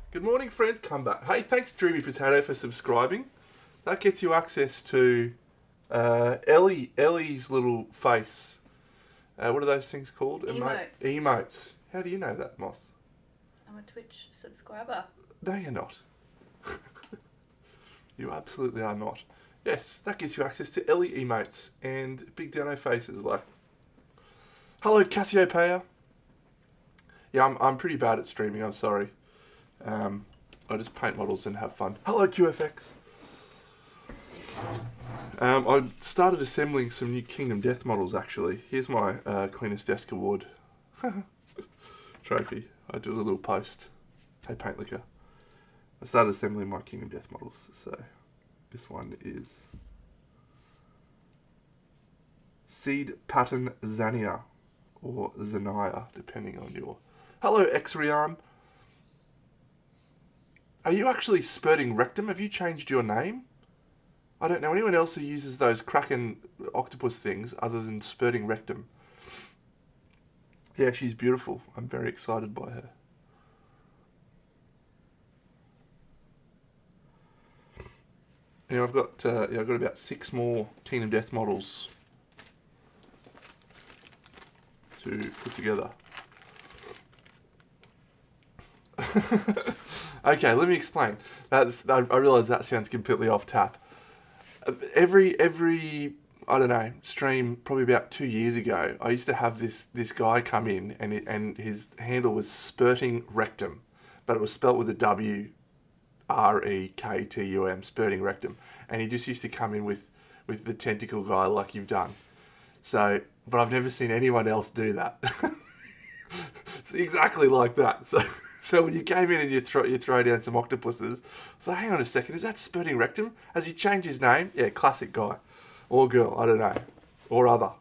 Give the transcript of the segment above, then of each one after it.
Good morning, friends. Come back. Hey, thanks, Dreamy Potato, for subscribing. That gets you access to Ellie's little face. What are those things called? Emotes. Emotes. How do you know that, Moss? I'm a Twitch subscriber. No, you're not. You absolutely are not. Yes, that gets you access to Ellie emotes and big dano faces like, hello, Cassiopeia. Yeah, I'm pretty bad at streaming. I'm sorry. I just paint models and have fun. Hello, QFX. I started assembling some new Kingdom Death models, actually. Here's my Cleanest Desk Award trophy. I do a little post. Hey, Paint Liquor. I started assembling my Kingdom Death models, so this one is Seed Pattern Zania, or Zanaya, depending on your... Hello, Exrian. Are you actually Spurting Rectum? Have you changed your name? I don't know anyone else who uses those Kraken octopus things other than Spurting Rectum. Yeah, she's beautiful. I'm very excited by her. Yeah, I've got about 6 more Kingdom Death models to put together. Okay, let me explain. I realise that sounds completely off tap. Every I don't know, stream probably about 2 years ago, I used to have this guy come in and his handle was Spurting Rectum, but it was spelt with a W Rektum, Spurting Rectum, and he just used to come in with the tentacle guy like you've done. So, but I've never seen anyone else do that. It's exactly like that. So when you came in and you throw down some octopuses, so hang on a second, is that Spurting Rectum? Has he changed his name? Yeah, classic guy. Or girl, I don't know. Or other.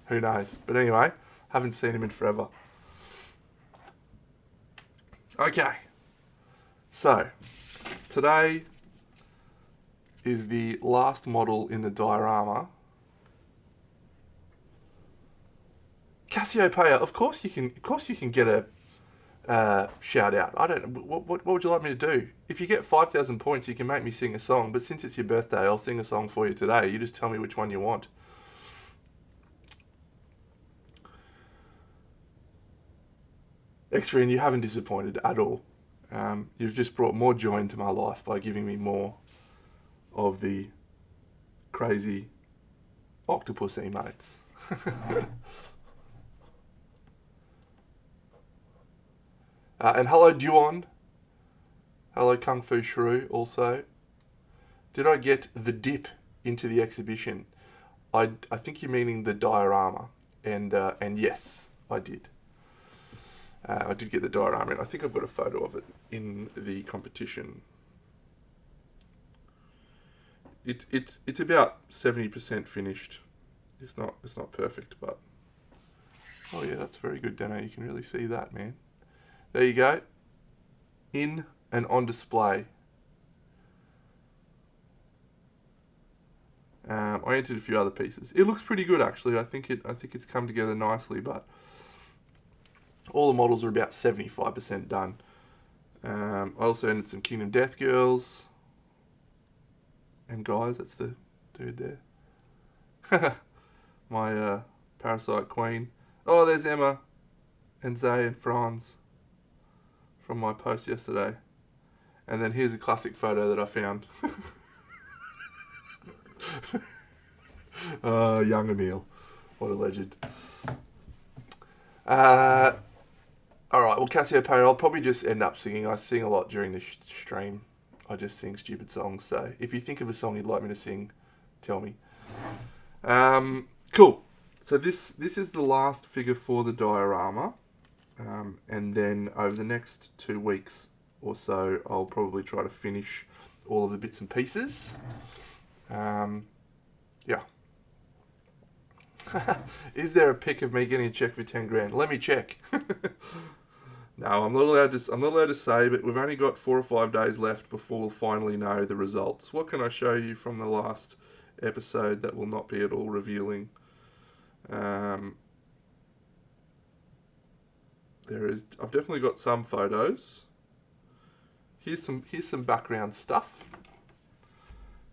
Who knows? But anyway, haven't seen him in forever. Okay. So, today is the last model in the diorama. Cassiopeia, of course you can get a shout out. I don't. What would you like me to do? If you get 5,000 points, you can make me sing a song. But since it's your birthday, I'll sing a song for you today. You just tell me which one you want. X-Ray, you haven't disappointed at all. You've just brought more joy into my life by giving me more of the crazy octopus emotes. And hello, Duon. Hello, Kung Fu Shrew, also. Did I get the dip into the exhibition? I think you're meaning the diorama. And yes, I did. I did get the diorama, and I think I've got a photo of it in the competition. It's about 70% finished. It's not perfect, but oh yeah, that's very good, Dano. You can really see that, man. There you go. In and on display. I entered a few other pieces. It looks pretty good, actually. I think it's come together nicely, but all the models are about 75% done. I also entered some Kingdom Death Girls and guys. That's the dude there. My Parasite Queen. Oh, there's Emma and Zay and Franz from my post yesterday. And then here's a classic photo that I found. Young Emil. What a legend. Alright, well, Cassiopeia, I'll probably just end up singing. I sing a lot during the stream. I just sing stupid songs. So if you think of a song you'd like me to sing, tell me. Cool. So this is the last figure for the diorama. And then over the next 2 weeks or so, I'll probably try to finish all of the bits and pieces. Yeah. Is there a pic of me getting a check for 10 grand? Let me check. No, I'm not allowed to say, but we've only got 4 or 5 days left before we'll finally know the results. What can I show you from the last episode that will not be at all revealing? I've definitely got some photos. here's some background stuff.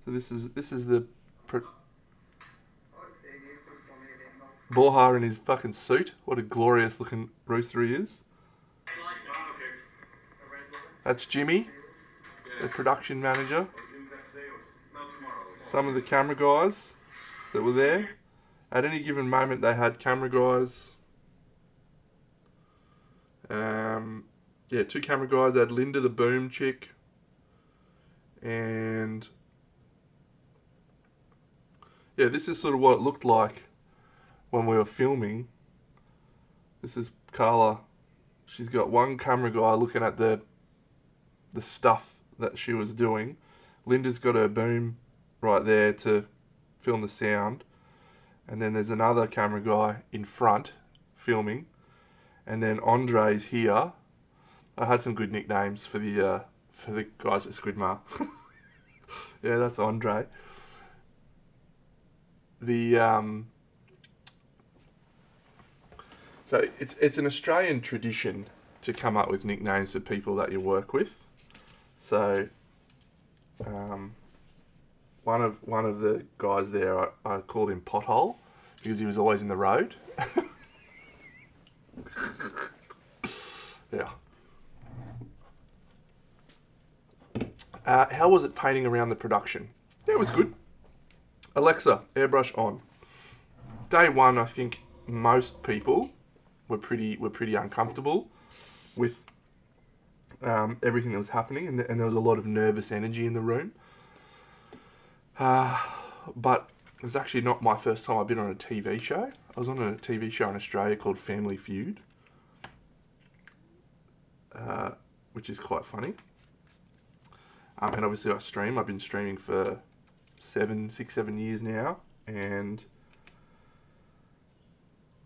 So this is the Borja in his fucking suit. What a glorious looking rooster he is. That's Jimmy, the production manager. Some of the camera guys that were there. At any given moment, they had camera guys. Yeah, 2 camera guys. They had Linda, the boom chick, and yeah, this is sort of what it looked like when we were filming. This is Carla. She's got one camera guy looking at the stuff that she was doing. Linda's got her boom right there to film the sound. And then there's another camera guy in front filming. And then Andre's here. I had some good nicknames for the guys at Squidmar. Yeah, that's Andre. So it's an Australian tradition to come up with nicknames for people that you work with. So one of the guys there, I called him Pothole because he was always in the road. Yeah. How was it painting around the production? Yeah, it was good. Alexa, airbrush on. Day one, I think most people were pretty uncomfortable with everything that was happening, and there was a lot of nervous energy in the room. But it was actually not my first time I've been on a TV show. I was on a TV show in Australia called Family Feud, which is quite funny. And obviously I stream. I've been streaming for 7 years now, and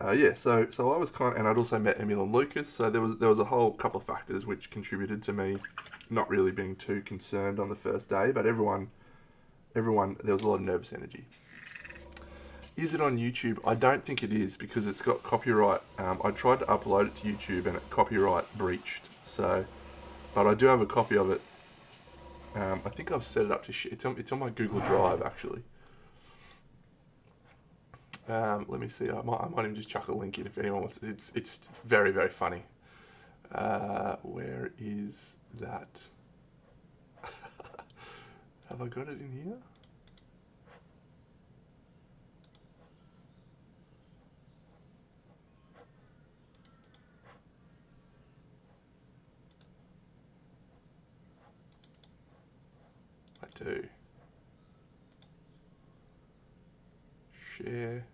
yeah, so I was and I'd also met Emil and Lucas, so there was a whole couple of factors which contributed to me not really being too concerned on the first day, but everyone, there was a lot of nervous energy. Is it on YouTube? I don't think it is, because it's got copyright. I tried to upload it to YouTube and it copyright breached, so, but I do have a copy of it. I think I've set it up to it's on my Google Drive, actually. Let me see. I might even just chuck a link in if anyone wants. It's very, very funny. Where is that? Have I got it in here? I do. Share.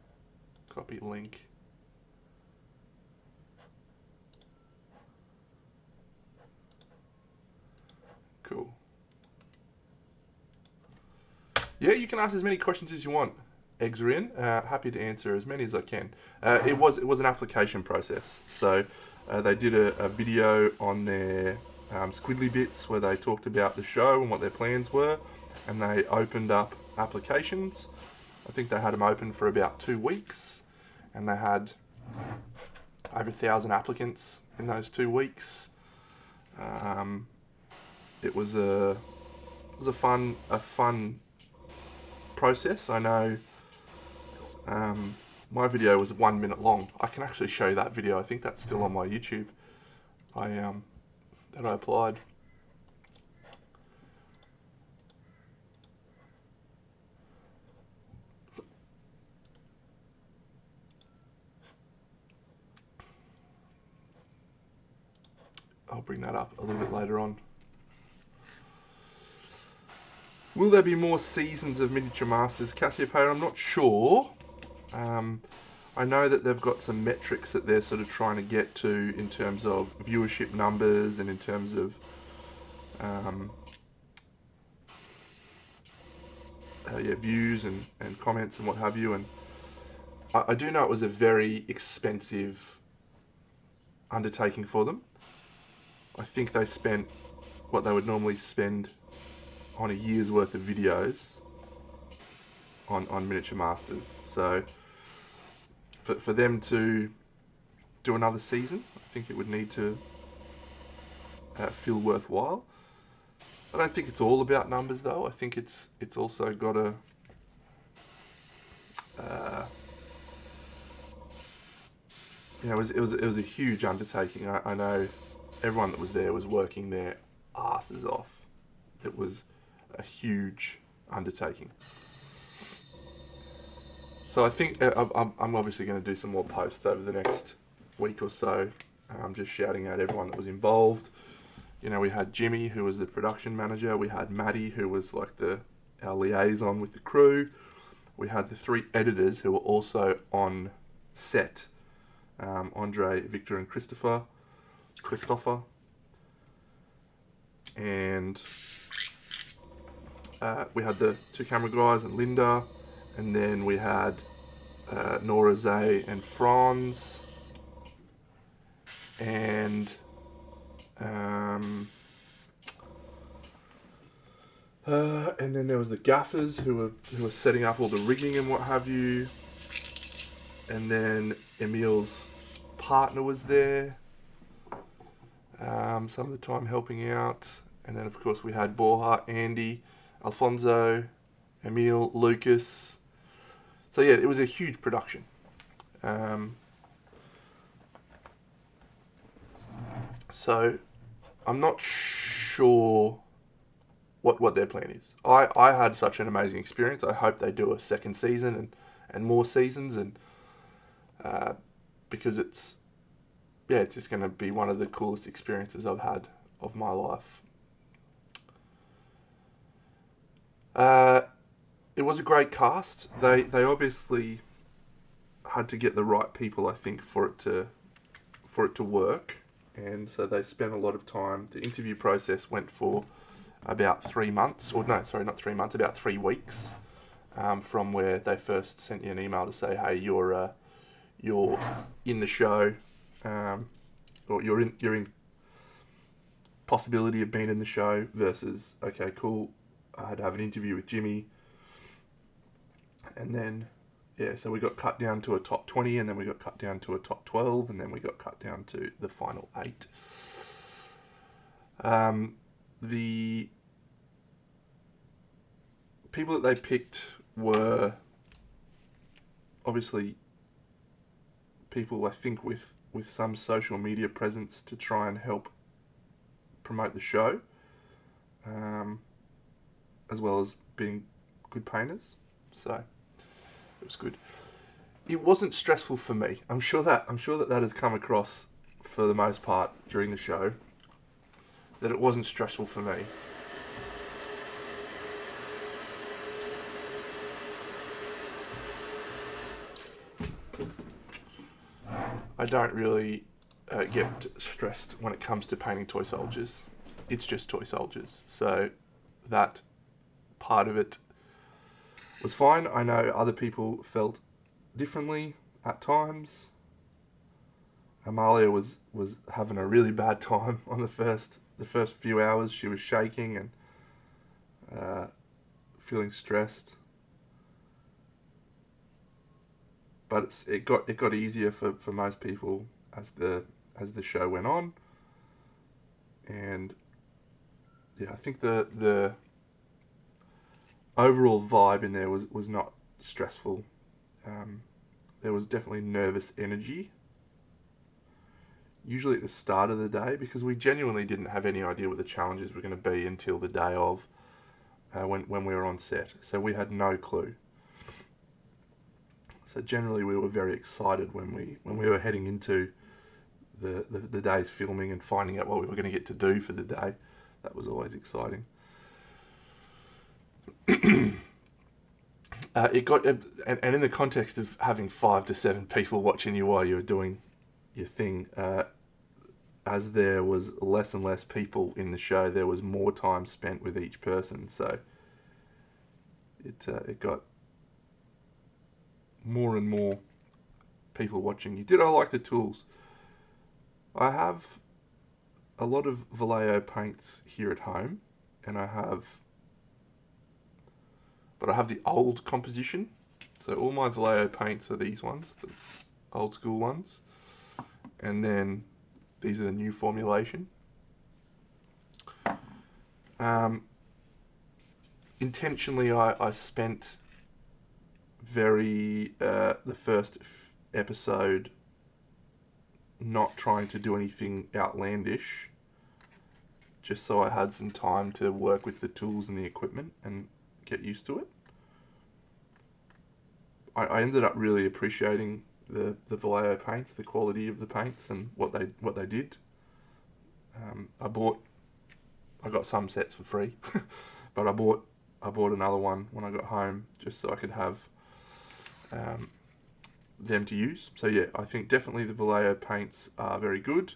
Copy link. Cool. Yeah, you can ask as many questions as you want. Eggs are in. Happy to answer as many as I can. It was an application process. So they did a video on their Squiddly Bits where they talked about the show and what their plans were, and they opened up applications. I think they had them open for about 2 weeks, and they had over 1,000 applicants in those 2 weeks. It was a fun process. I know my video was 1 minute long. I can actually show you that video. I think that's still on my YouTube. That I applied. I'll bring that up a little bit later on. Will there be more seasons of Miniature Masters Cassiopeia? I'm not sure. I know that they've got some metrics that they're sort of trying to get to in terms of viewership numbers and in terms of views and comments and what have you. And I do know it was a very expensive undertaking for them. I think they spent what they would normally spend on a year's worth of videos on Miniature Masters. So for them to do another season, I think it would need to feel worthwhile. I don't think it's all about numbers though. I think it's also got a it was a huge undertaking. I know everyone that was there was working their asses off. It was a huge undertaking. So I think I'm obviously going to do some more posts over the next week or so. Just shouting out everyone that was involved. We had Jimmy, who was the production manager. We had Maddie, who was like our liaison with the crew. We had the 3 editors who were also on set. Andre, Victor, and Christopher. And we had the 2 camera guys and Linda. And then we had Nora, Zay, and Franz. And then there was the gaffers who were setting up all the rigging and what have you. And then Emil's partner was there, some of the time helping out. And then of course we had Borja, Andy, Alfonso, Emil, Lucas. So yeah, it was a huge production. So I'm not sure what their plan is. I had such an amazing experience. I hope they do a second season and more seasons, and because it's just going to be one of the coolest experiences I've had of my life. It was a great cast. They obviously had to get the right people, I think, for it to work, and so they spent a lot of time. The interview process went for about 3 months, about 3 weeks, from where they first sent you an email to say, hey, you're in the show, or you're in possibility of being in the show, versus, okay, cool, I had to have an interview with Jimmy, and then so we got cut down to a top 20, and then we got cut down to a top 12, and then we got cut down to the final 8. The people that they picked were obviously people, I think, with some social media presence to try and help promote the show, as well as being good painters. So it was good. It wasn't stressful for me. I'm sure that has come across for the most part during the show, that it wasn't stressful for me. I don't really get stressed when it comes to painting toy soldiers. It's just toy soldiers. So that part of it was fine. I know other people felt differently at times. Amalia was having a really bad time on the first few hours. She was shaking and feeling stressed. But it got easier for most people as the show went on. And I think the overall vibe in there was not stressful. There was definitely nervous energy, usually at the start of the day, because we genuinely didn't have any idea what the challenges were going to be until the day of, when we were on set. So we had no clue. So generally we were very excited when we were heading into the day's filming and finding out what we were going to get to do for the day. That was always exciting. It got, and in the context of having 5 to 7 people watching you while you were doing your thing, as there was less and less people in the show, there was more time spent with each person. So it got more and more people watching you. Did I like the tools? I have a lot of Vallejo paints here at home, and I have the old composition. So all my Vallejo paints are these ones, the old school ones, and then these are the new formulation. intentionally I spent the first episode not trying to do anything outlandish, just so I had some time to work with the tools and the equipment and get used to it. I ended up really appreciating the Vallejo paints, the quality of the paints and what they did. I got some sets for free, but I bought another one when I got home just so I could have them to use. So yeah, I think definitely the Vallejo paints are very good.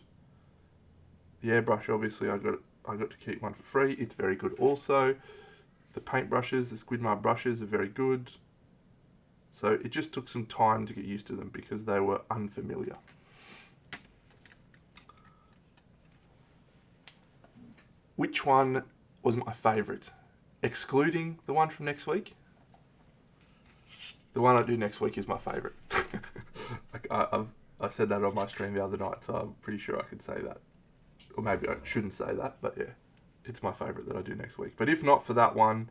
The airbrush, obviously, I got to keep one for free. It's very good also. The paint brushes, the Squidmar brushes, are very good. So it just took some time to get used to them because they were unfamiliar. Which one was my favourite? Excluding the one from next week? The one I do next week is my favourite. I said that on my stream the other night, so I'm pretty sure I could say that. Or maybe I shouldn't say that, but yeah, it's my favourite that I do next week. But if not for that one,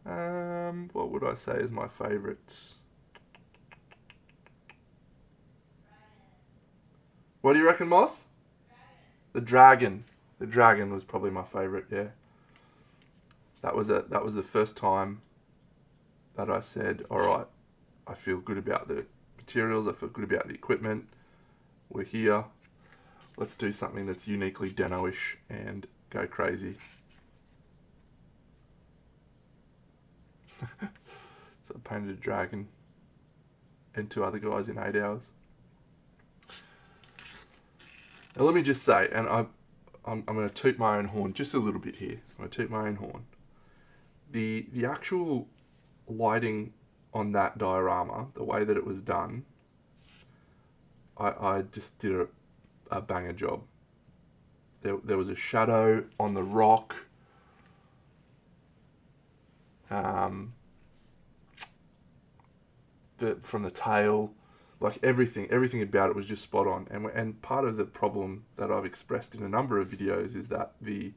what would I say is my favourite? What do you reckon, Moss? The dragon. The dragon was probably my favourite, yeah. That was the first time that I said, alright, I feel good about the materials, I feel good about the equipment. We're here. Let's do something that's uniquely Deno-ish and go crazy. So I painted a dragon and 2 other guys in 8 hours. Now let me just say, and I'm going to toot my own horn just a little bit here. I'm going to toot my own horn. The actual lighting on that diorama, the way that it was done, I just did a banger job. There was a shadow on the rock. From the tail, like everything about it was just spot on. And part of the problem that I've expressed in a number of videos is that the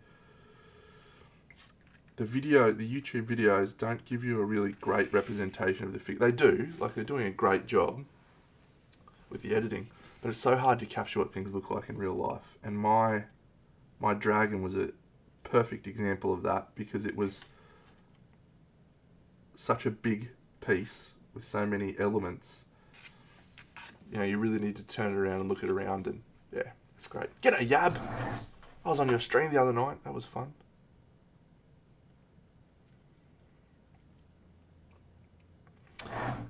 YouTube videos don't give you a really great representation of the figure. They do, like they're doing a great job with the editing, but it's so hard to capture what things look like in real life. And my dragon was a perfect example of that because it was such a big piece with so many elements. You know, you really need to turn it around and look it around, and yeah, it's great. G'day, Yab! I was on your stream the other night. That was fun.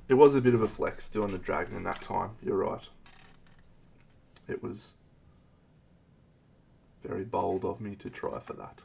It was a bit of a flex doing the dragon in that time. You're right. It was very bold of me to try for that.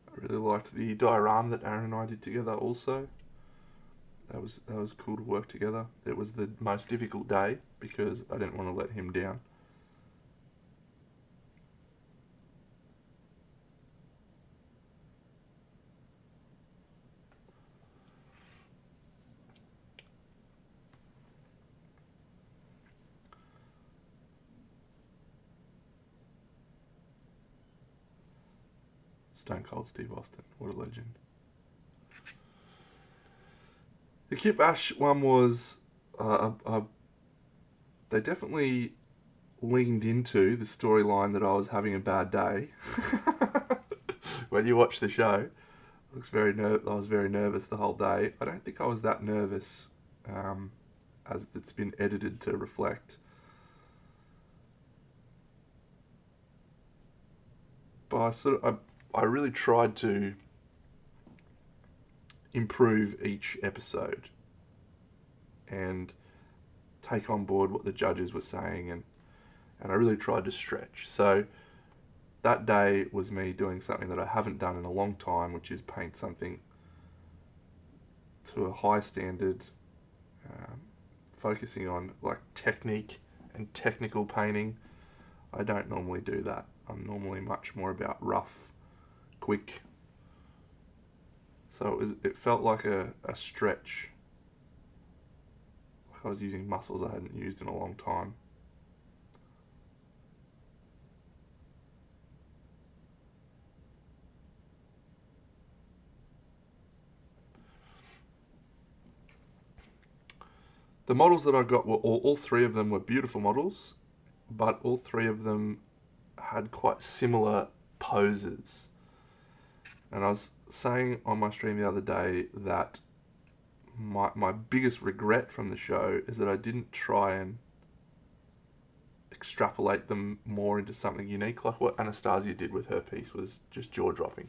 I really liked the diorama that Aaron and I did together also. That was cool to work together. It was the most difficult day because I didn't want to let him down. Stone Cold Steve Austin, what a legend. The Kip Ash one was, they definitely leaned into the storyline that I was having a bad day. When you watch the show, I was very nervous the whole day. I don't think I was that nervous, as it's been edited to reflect. But I really tried to improve each episode and take on board what the judges were saying, and I really tried to stretch. So that day was me doing something that I haven't done in a long time, which is paint something to a high standard, focusing on like technique and technical painting. I don't normally do that. I'm normally much more about rough, quick. So it felt like a stretch. Like I was using muscles I hadn't used in a long time. The models that I got were all three of them were beautiful models, but all three of them had quite similar poses. And I was saying on my stream the other day that my biggest regret from the show is that I didn't try and extrapolate them more into something unique. Like what Anastasia did with her piece was just jaw-dropping.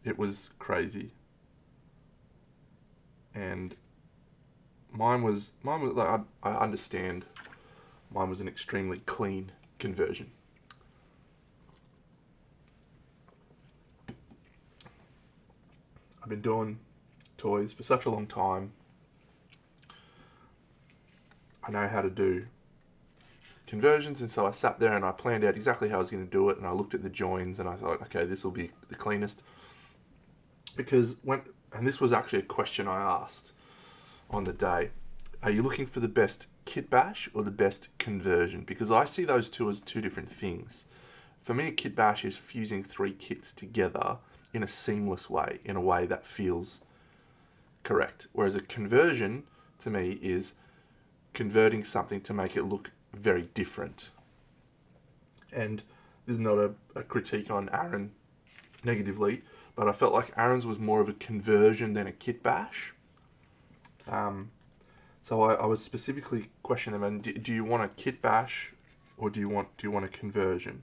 It was crazy. And mine was like, I understand mine was an extremely clean conversion. I've been doing toys for such a long time. I know how to do conversions, and so I sat there and I planned out exactly how I was going to do it, and I looked at the joins and I thought, okay, this will be the cleanest. Because and this was actually a question I asked on the day, are you looking for the best kit bash or the best conversion? Because I see those two as two different things. For me, a kit bash is fusing three kits together in a seamless way, in a way that feels correct. Whereas a conversion, to me, is converting something to make it look very different. And this is not a critique on Aaron negatively, but I felt like Aaron's was more of a conversion than a kit bash. So I was specifically questioning them, and do you want a kit bash or do you want a conversion?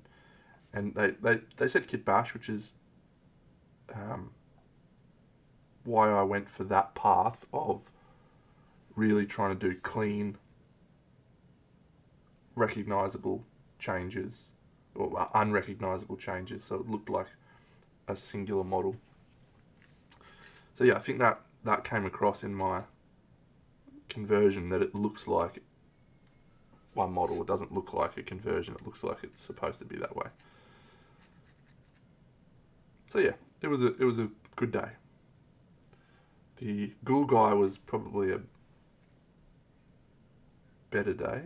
And they said kit bash, which is why I went for that path of really trying to do clean, recognizable changes or unrecognizable changes, so it looked like a singular model. So yeah, I think that came across in my conversion, that it looks like one model. It doesn't look like a conversion. It looks like it's supposed to be that way. So yeah, it was a good day. The ghoul guy was probably a better day.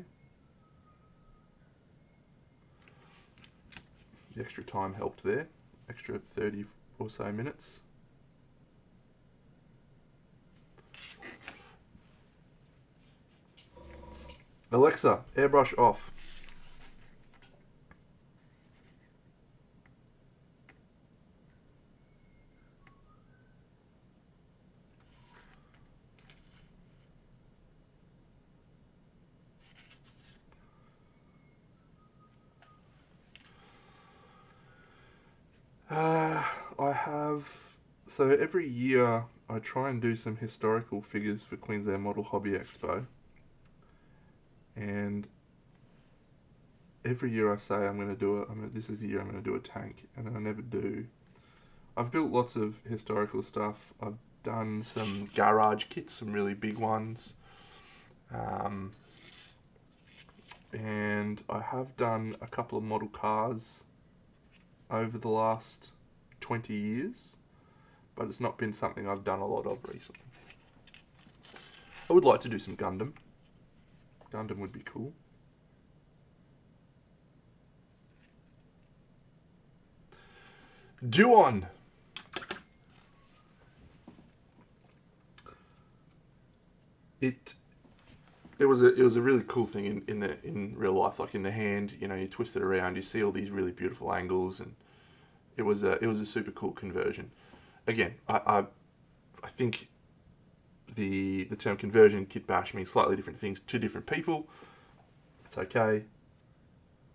The extra time helped there. Extra 30 or so minutes. Alexa, airbrush off. I have... So every year I try and do some historical figures for Queensland Model Hobby Expo. And every year I say I'm going to do it. This is the year I'm going to do a tank, and then I never do. I've built lots of historical stuff. I've done some garage kits, some really big ones. And I have done a couple of model cars over the last 20 years, but it's not been something I've done a lot of recently. I would like to do some Gundam. Gundam would be cool. Duon! It was a really cool thing in real life. Like in the hand, you twist it around, you see all these really beautiful angles, and it was a super cool conversion. Again, I think the term conversion, kit bash means slightly different things to different people. It's okay.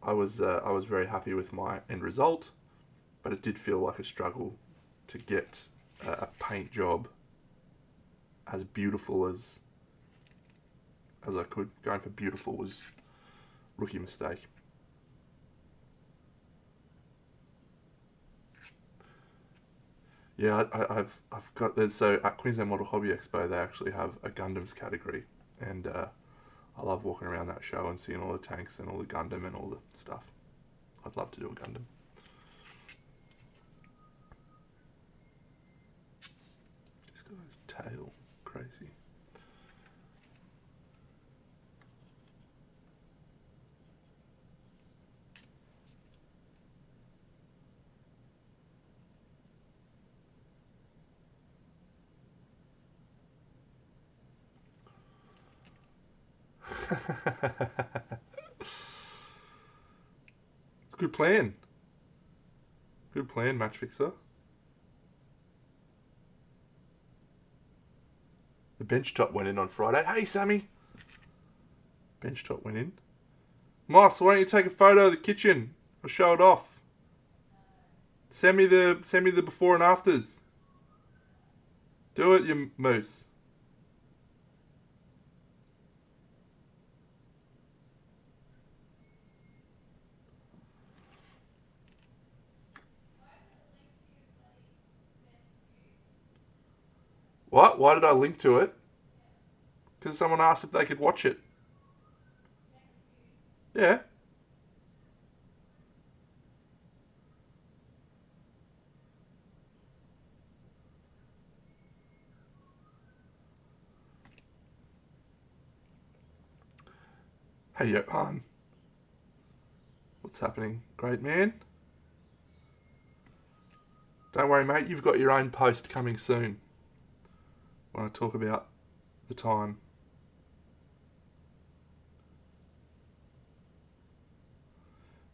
I was very happy with my end result, but it did feel like a struggle to get a paint job as beautiful as I could. Going for beautiful was rookie mistake. Yeah, I've got there's so at Queensland Model Hobby Expo they actually have a Gundams category, and I love walking around that show and seeing all the tanks and all the Gundam and all the stuff. I'd love to do a Gundam. This guy's tail, crazy. It's a good plan. Good plan, Match Fixer. The bench top went in on Friday. Hey, Sammy. Bench top went in. Moss, why don't you take a photo of the kitchen? I'll show it off. Send me the before and afters. Do it, you moose. What? Why did I link to it? Because someone asked if they could watch it. Yeah. Hey, Johan. What's happening? Great man. Don't worry, mate. You've got your own post coming soon. When I talk about the time.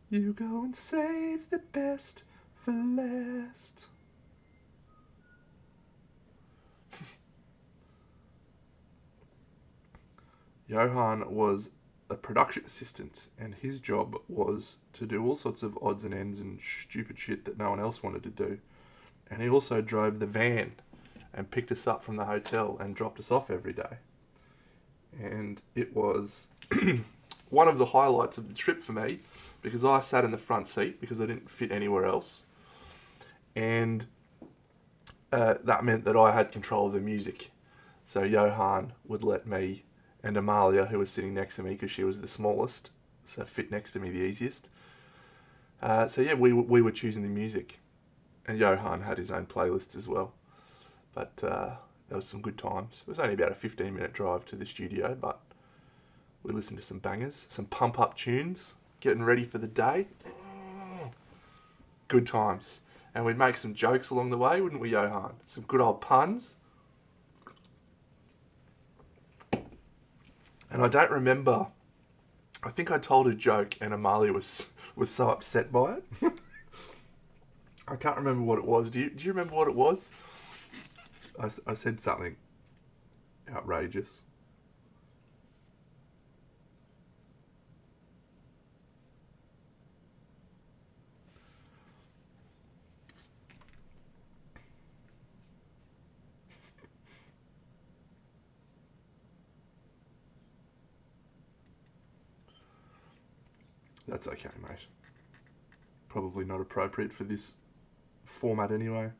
You go and save the best for last. Johan was a production assistant, and his job was to do all sorts of odds and ends and stupid shit that no one else wanted to do. And he also drove the van and picked us up from the hotel and dropped us off every day. And it was one of the highlights of the trip for me, because I sat in the front seat because I didn't fit anywhere else. And that meant that I had control of the music. So Johan would let me and Amalia, who was sitting next to me because she was the smallest, so fit next to me the easiest. We were choosing the music. And Johan had his own playlist as well. But there was some good times. It was only about a 15-minute drive to the studio, but we listened to some bangers, some pump-up tunes, getting ready for the day. Good times. And we'd make some jokes along the way, wouldn't we, Johan? Some good old puns. And I don't remember. I think I told a joke and Amalia was so upset by it. I can't remember what it was. Do you remember what it was? I said something outrageous. That's okay, mate. Probably not appropriate for this format anyway.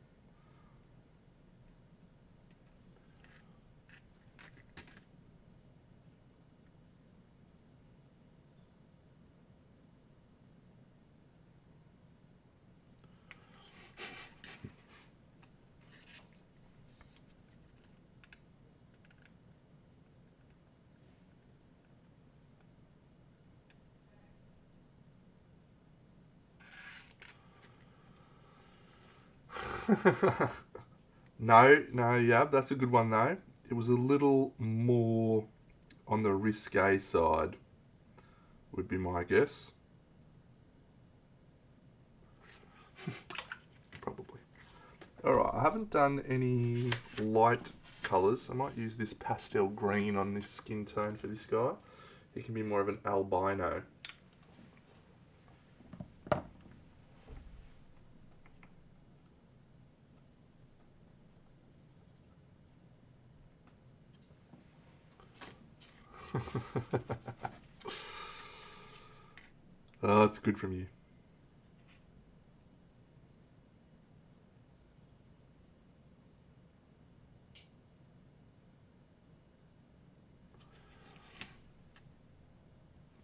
No, yeah, that's a good one though. It was a little more on the risque side, would be my guess. Probably. Alright, I haven't done any light colours. I might use this pastel green on this skin tone for this guy. He can be more of an albino. Oh, it's good from you.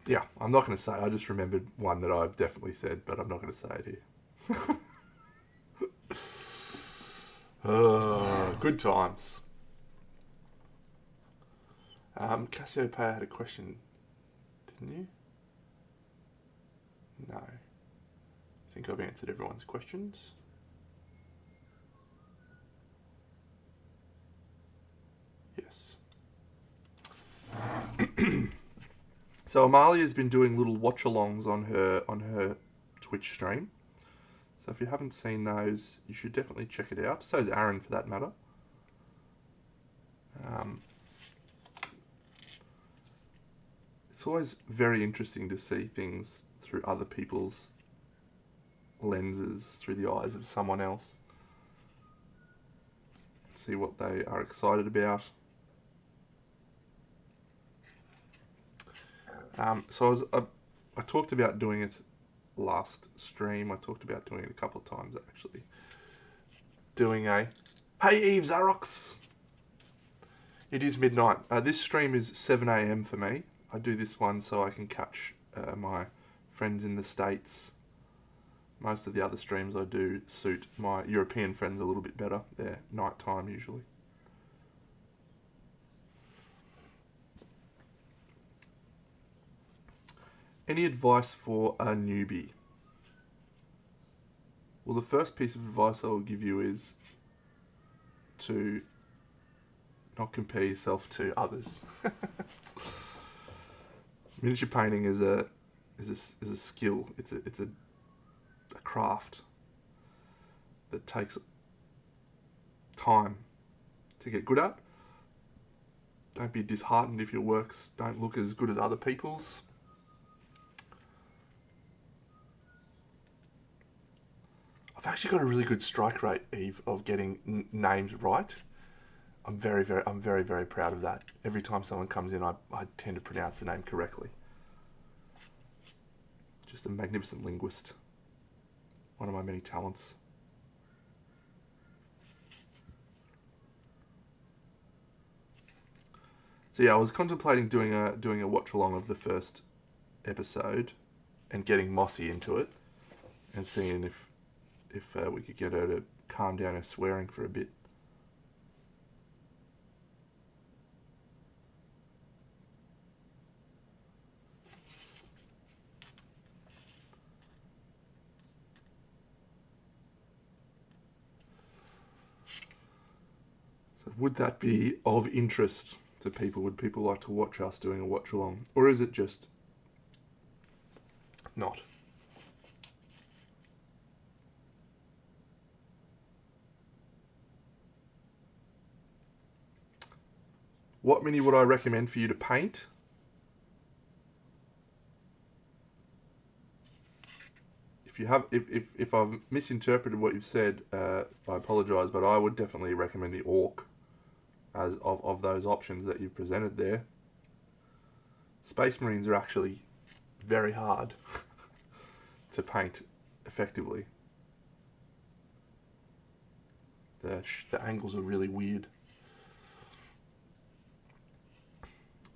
Yeah, I'm not going to say. I just remembered one that I've definitely said, but I'm not going to say it here. Good times. Cassiopeia had a question, didn't you? No. I think I've answered everyone's questions. Yes. So Amalia's been doing little watch-alongs on her Twitch stream. So if you haven't seen those, you should definitely check it out. So is Aaron, for that matter. It's always very interesting to see things through other people's lenses, through the eyes of someone else. See what they are excited about. I talked about doing it last stream. I talked about doing it a couple of times, actually. Doing a, hey Eve Zarox! It is midnight. This stream is 7 a.m. for me. I do this one so I can catch my friends in the States. Most of the other streams I do suit my European friends a little bit better. They're night time usually. Any advice for a newbie? Well, the first piece of advice I will give you is to not compare yourself to others. Miniature painting is a skill. It's a craft that takes time to get good at. Don't be disheartened if your works don't look as good as other people's. I've actually got a really good strike rate, Eve, of getting names right. I'm very proud of that. Every time someone comes in, I tend to pronounce the name correctly. Just a magnificent linguist. One of my many talents. So yeah, I was contemplating doing a watch along of the first episode and getting Mossy into it and seeing if we could get her to calm down her swearing for a bit. So would that be of interest to people? Would people like to watch us doing a watch along? Or is it just not? What mini would I recommend for you to paint? If I've misinterpreted what you've said, I apologise, but I would definitely recommend the Orc as of those options that you've presented there. Space Marines are actually very hard to paint effectively. The angles are really weird.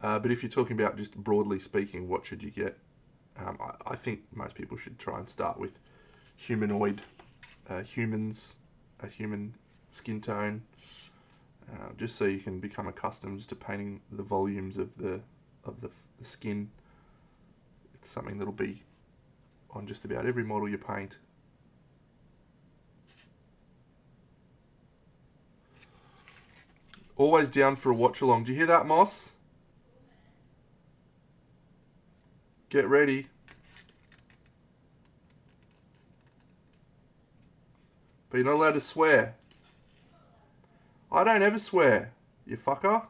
But if you're talking about just broadly speaking, what should you get? I think most people should try and start with humanoid humans, a human skin tone, just so you can become accustomed to painting the volumes of the skin. It's something that'll be on just about every model you paint. Always down for a watch along. Do you hear that, Moss? Get ready. But you're not allowed to swear. I don't ever swear, you fucker.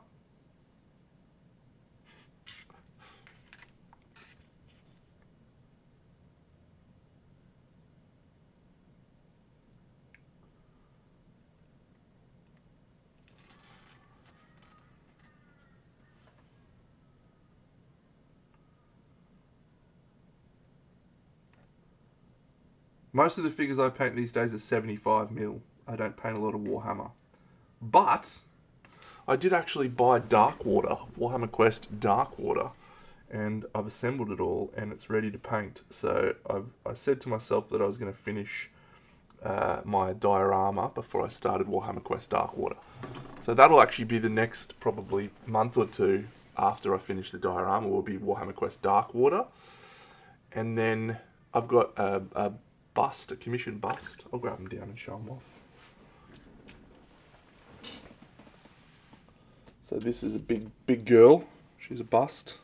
Most of the figures I paint these days are 75mm. I don't paint a lot of Warhammer. But I did actually buy Darkwater, Warhammer Quest Darkwater, and I've assembled it all, and it's ready to paint. So I said to myself that I was going to finish my diorama before I started Warhammer Quest Darkwater. So that'll actually be the next probably month or two after I finish the diorama, will be Warhammer Quest Darkwater. And then I've got a bust, a commissioned bust. I'll grab them down and show them off. So this is a big girl. She's a bust.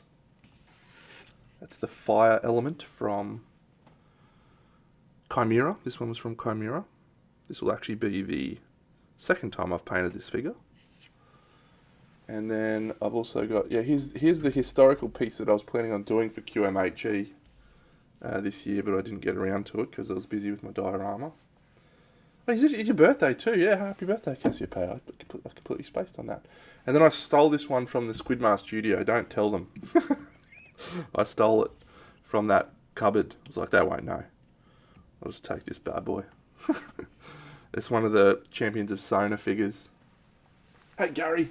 That's the fire element from Chimera. This one was from Chimera. This will actually be the second time I've painted this figure. And then I've also got, here's the historical piece that I was planning on doing for QMHE this year, but I didn't get around to it because I was busy with my diorama. Oh, it's your birthday too, yeah, happy birthday, Cassiopeia. I completely spaced on that. And then I stole this one from the Squidmar studio, don't tell them. I stole it from that cupboard. I was like, they won't know. I'll just take this bad boy. It's one of the Champions of Sona figures. Hey, Gary.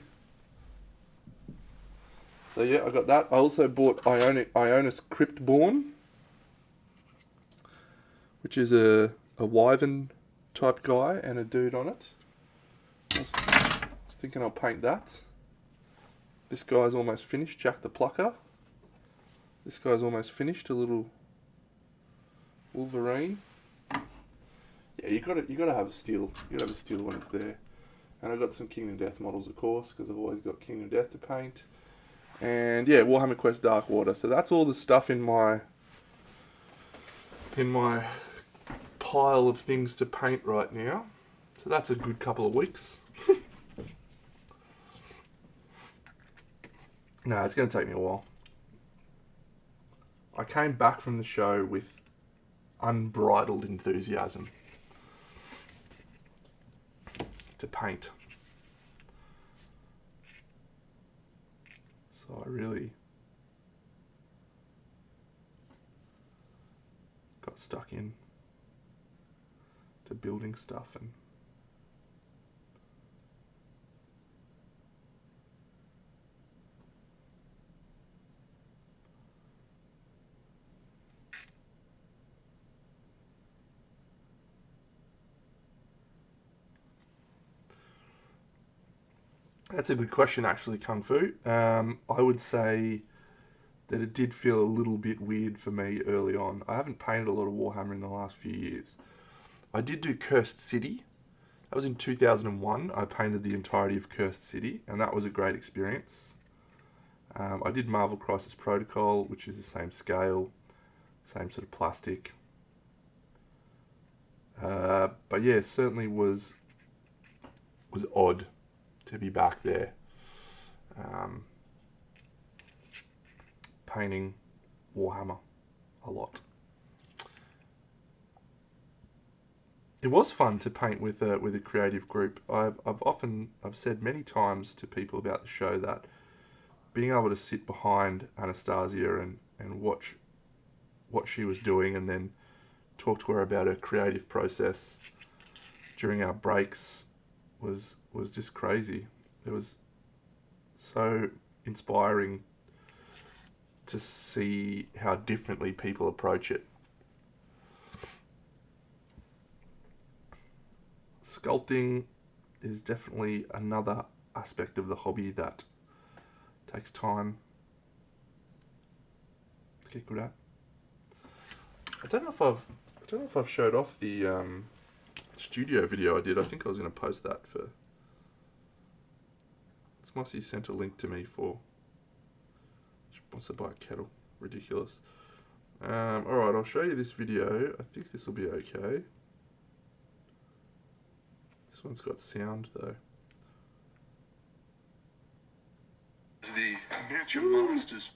So yeah, I got that. I also bought Ionis Cryptborn, which is a wyvern type guy and a dude on it. I was thinking I'll paint that. This guy's almost finished, Jack the Plucker. This guy's almost finished, a little Wolverine. Yeah, you gotta have a steel. You gotta have a steel when it's there. And I've got some Kingdom Death models, of course, because I've always got Kingdom Death to paint. And yeah, Warhammer Quest Darkwater. So that's all the stuff in my pile of things to paint right now. So that's a good couple of weeks. No, it's going to take me a while. I came back from the show with unbridled enthusiasm to paint. So I really got stuck in to building stuff, and that's a good question, actually, Kung Fu. I would say that it did feel a little bit weird for me early on. I haven't painted a lot of Warhammer in the last few years. I did do Cursed City. That was in 2001. I painted the entirety of Cursed City, and that was a great experience. I did Marvel Crisis Protocol, which is the same scale, same sort of plastic. But yeah, it certainly was odd to be back there, painting Warhammer a lot. It was fun to paint with a creative group. I've said many times to people about the show that being able to sit behind Anastasia and watch what she was doing, and then talk to her about her creative process during our breaks was just crazy. It was so inspiring to see how differently people approach it. Sculpting is definitely another aspect of the hobby that takes time to get good at. I don't know if I've showed off the studio video I did. I think I was going to post that for. Smossy sent a link to me for. She wants to buy a kettle. Ridiculous. Alright, I'll show you this video. I think this will be okay. This one's got sound though. The Mansion Monsters.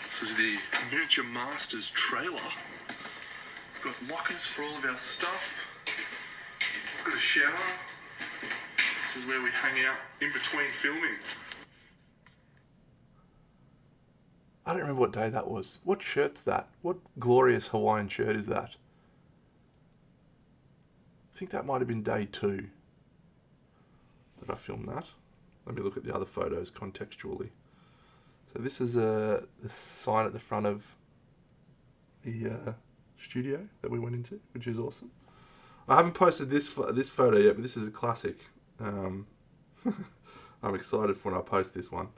This is the Miniature Masters trailer. Got lockers for all of our stuff. Got a shower. This is where we hang out in between filming. I don't remember what day that was. What shirt's that? What glorious Hawaiian shirt is that? think that might have been day 2 that I filmed that. Let me look at the other photos contextually. So this is the sign at the front of the studio that we went into, which is awesome. I haven't posted this photo yet, but this is a classic. I'm excited for when I post this one.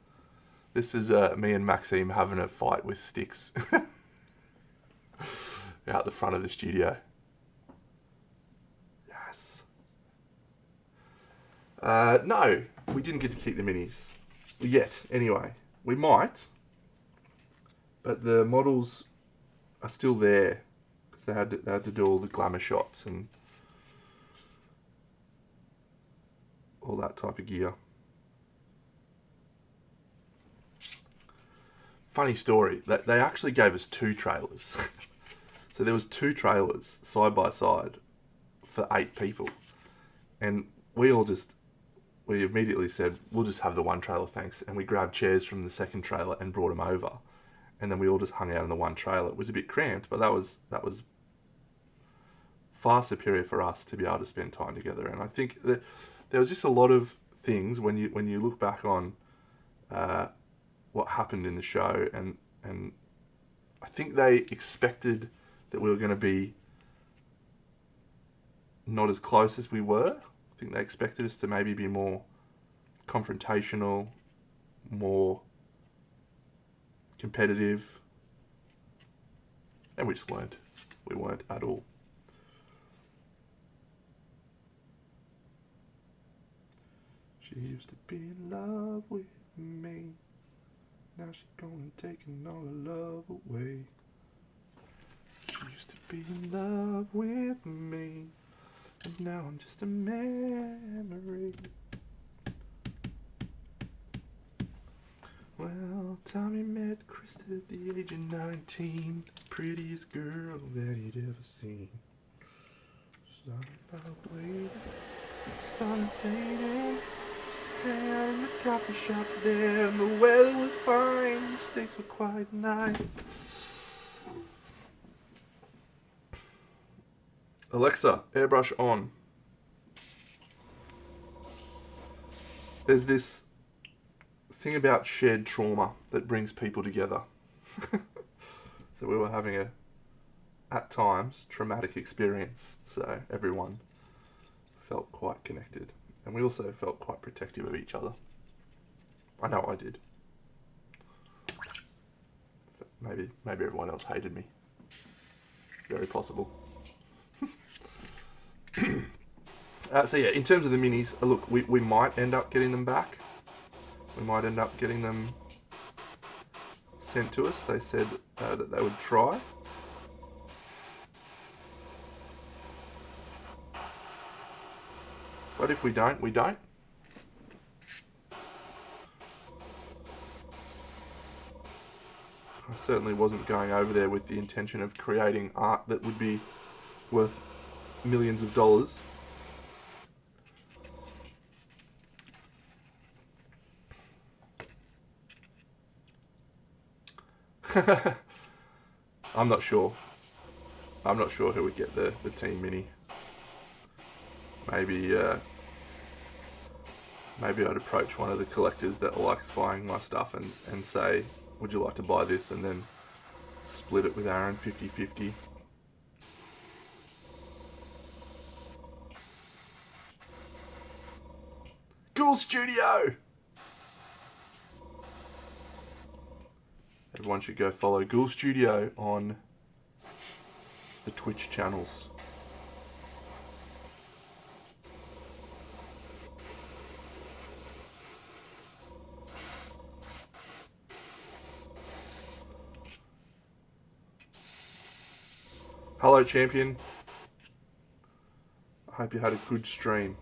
This is me and Maxime having a fight with sticks out the front of the studio. Yes. No, we didn't get to keep the minis yet. Anyway, we might, but the models are still there because they had to do all the glamour shots and all that type of gear. Funny story, that they actually gave us 2 trailers. So there was 2 trailers side by side for 8 people. And we immediately said, we'll just have the one trailer, thanks. And we grabbed chairs from the second trailer and brought them over. And then we all just hung out in the one trailer. It was a bit cramped, but that was far superior for us to be able to spend time together. And I think that there was just a lot of things when you look back on what happened in the show, and I think they expected that we were going to be not as close as we were. I think they expected us to maybe be more confrontational, more competitive, and we just weren't. We weren't at all. She used to be in love with me. Now she's gonna take all her love away. She used to be in love with me, and now I'm just a memory. Well, Tommy met Krista at the age of 19, prettiest girl that he'd ever seen. Started dating, stayed out in the coffee shop there, and the weather was fine, the steaks were quite nice. Alexa, airbrush on. There's this thing about shared trauma that brings people together. So we were having at times, traumatic experience. So everyone felt quite connected. And we also felt quite protective of each other. I know I did. Maybe everyone else hated me. Very possible. So yeah, in terms of the minis, look, we might end up getting them back. We might end up getting them sent to us. They said that they would try. But if we don't, we don't. I certainly wasn't going over there with the intention of creating art that would be worth millions of dollars. I'm not sure who would get the team mini. Maybe I'd approach one of the collectors that likes buying my stuff and say, would you like to buy this, and then split it with Aaron 50-50. Cool Studio! Everyone should go follow Ghoul Studio on the Twitch channels. Hello, champion. I hope you had a good stream.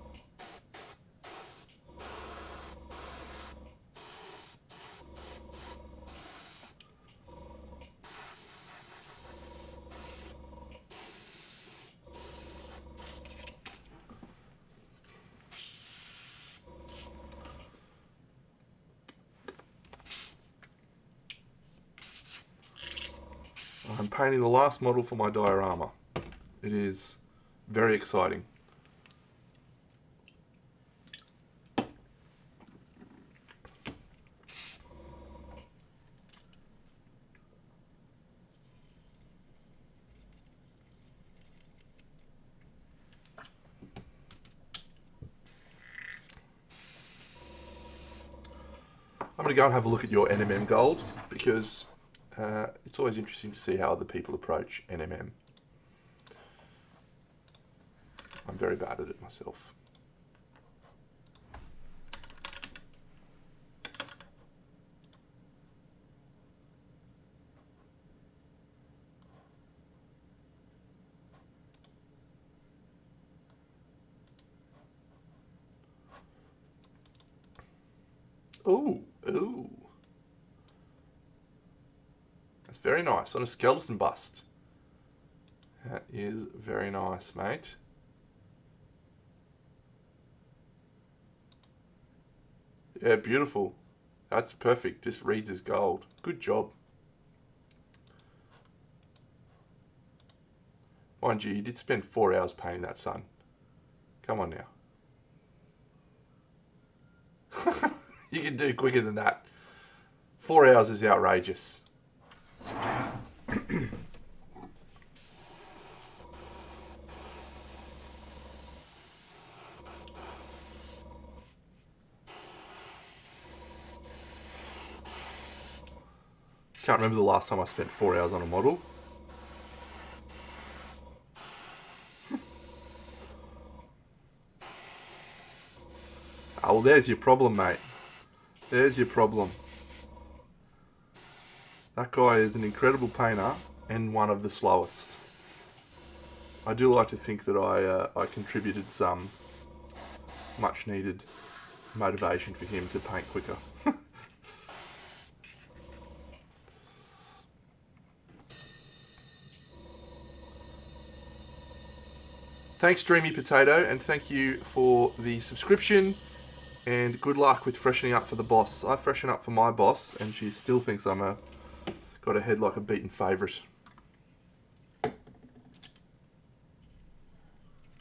I'm painting the last model for my diorama. It is very exciting. I'm going to go and have a look at your NMM gold because it's always interesting to see how other people approach NMM. I'm very bad at it myself. Ooh, ooh. That's very nice on a skeleton bust. That is very nice, mate. Yeah, beautiful. That's perfect. Just reads as gold. Good job. Mind you did spend 4 hours painting that, son. Come on now. You can do quicker than that. 4 hours is outrageous. Can't remember the last time I spent 4 hours on a model. Oh, well, there's your problem, mate. There's your problem. That guy is an incredible painter and one of the slowest. I do like to think that I contributed some much needed motivation for him to paint quicker. Thanks, Dreamy Potato, and thank you for the subscription. And good luck with freshening up for the boss. I freshen up for my boss, and she still thinks I'm got a head like a beaten favourite.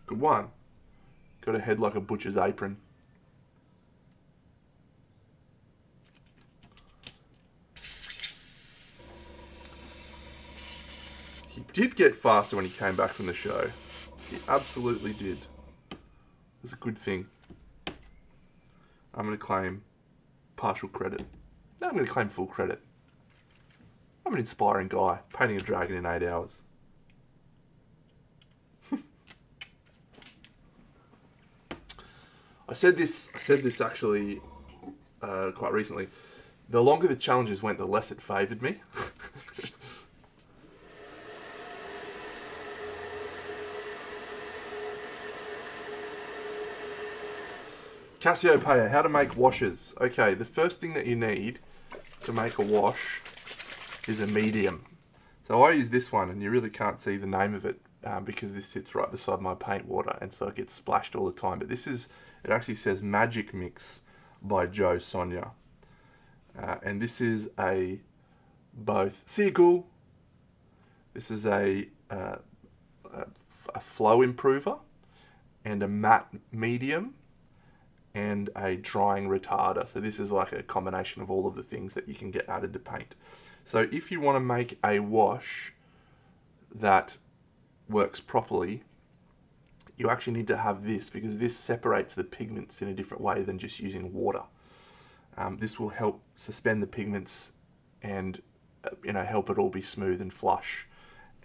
Good one. Got a head like a butcher's apron. He did get faster when he came back from the show. He absolutely did. It was a good thing. I'm going to claim partial credit. No, I'm going to claim full credit. I'm an inspiring guy, painting a dragon in 8 hours. I said this actually quite recently. The longer the challenges went, the less it favoured me. Cassiopeia, how to make washes. Okay, the first thing that you need to make a wash is a medium. So I use this one, and you really can't see the name of it because this sits right beside my paint water, and so it gets splashed all the time. But this is, it actually says Magic Mix by Joe Sonia. And this is both Seagull, this is a flow improver, and a matte medium, and a drying retarder. So this is like a combination of all of the things that you can get added to paint. So if you want to make a wash that works properly, you actually need to have this, because this separates the pigments in a different way than just using water. This will help suspend the pigments and help it all be smooth and flush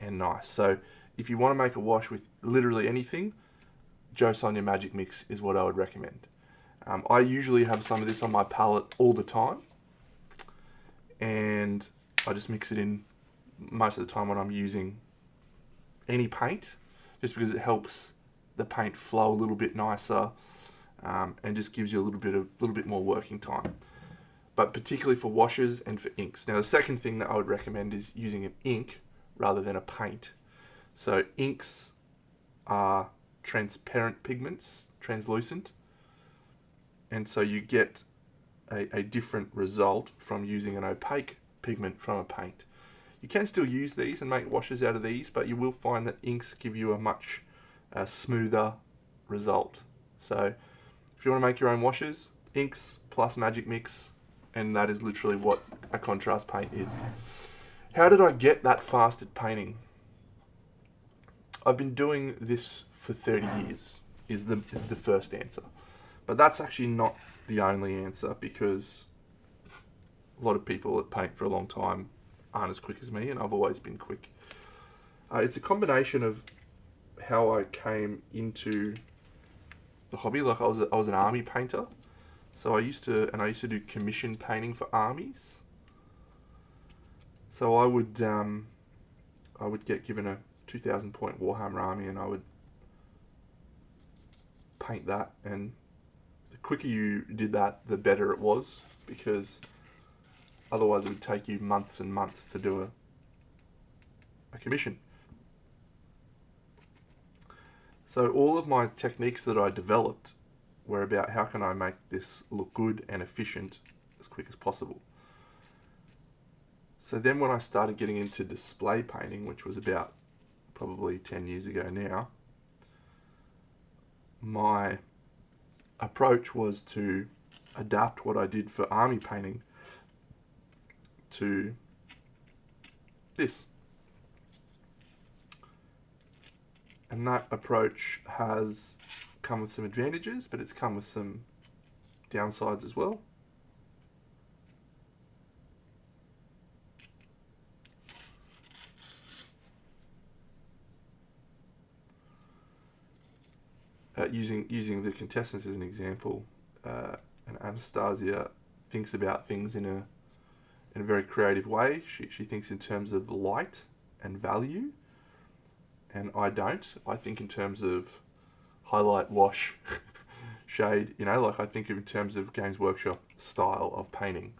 and nice. So if you want to make a wash with literally anything, Joe Sonia Magic Mix is what I would recommend. I usually have some of this on my palette all the time, and I just mix it in most of the time when I'm using any paint, just because it helps the paint flow a little bit nicer, and just gives you a little bit more working time. But particularly for washes and for inks. Now the second thing that I would recommend is using an ink rather than a paint. So inks are transparent pigments, translucent, and so you get a different result from using an opaque pigment from a paint. You can still use these and make washes out of these, but you will find that inks give you a much smoother result. So if you want to make your own washes, inks plus Magic Mix, and that is literally what a contrast paint is. How did I get that fast at painting? I've been doing this for 30 years, is the first answer. But that's actually not the only answer, because A lot of people that paint for a long time aren't as quick as me, and I've always been quick. It's a combination of how I came into the hobby. Like I was an army painter, so I used to do commission painting for armies. So I would get given a 2,000 point Warhammer army, and I would paint that. And the quicker you did that, the better it was, because otherwise it would take you months and months to do a commission. So all of my techniques that I developed were about how can I make this look good and efficient as quick as possible. So then when I started getting into display painting, which was about probably 10 years ago now, my approach was to adapt what I did for army painting to this. And that approach has come with some advantages, but it's come with some downsides as well. Using the contestants as an example, and Anastasia thinks about things in a very creative way. She thinks in terms of light and value, and I don't. I think in terms of highlight, wash, shade. Like I think in terms of Games Workshop style of painting.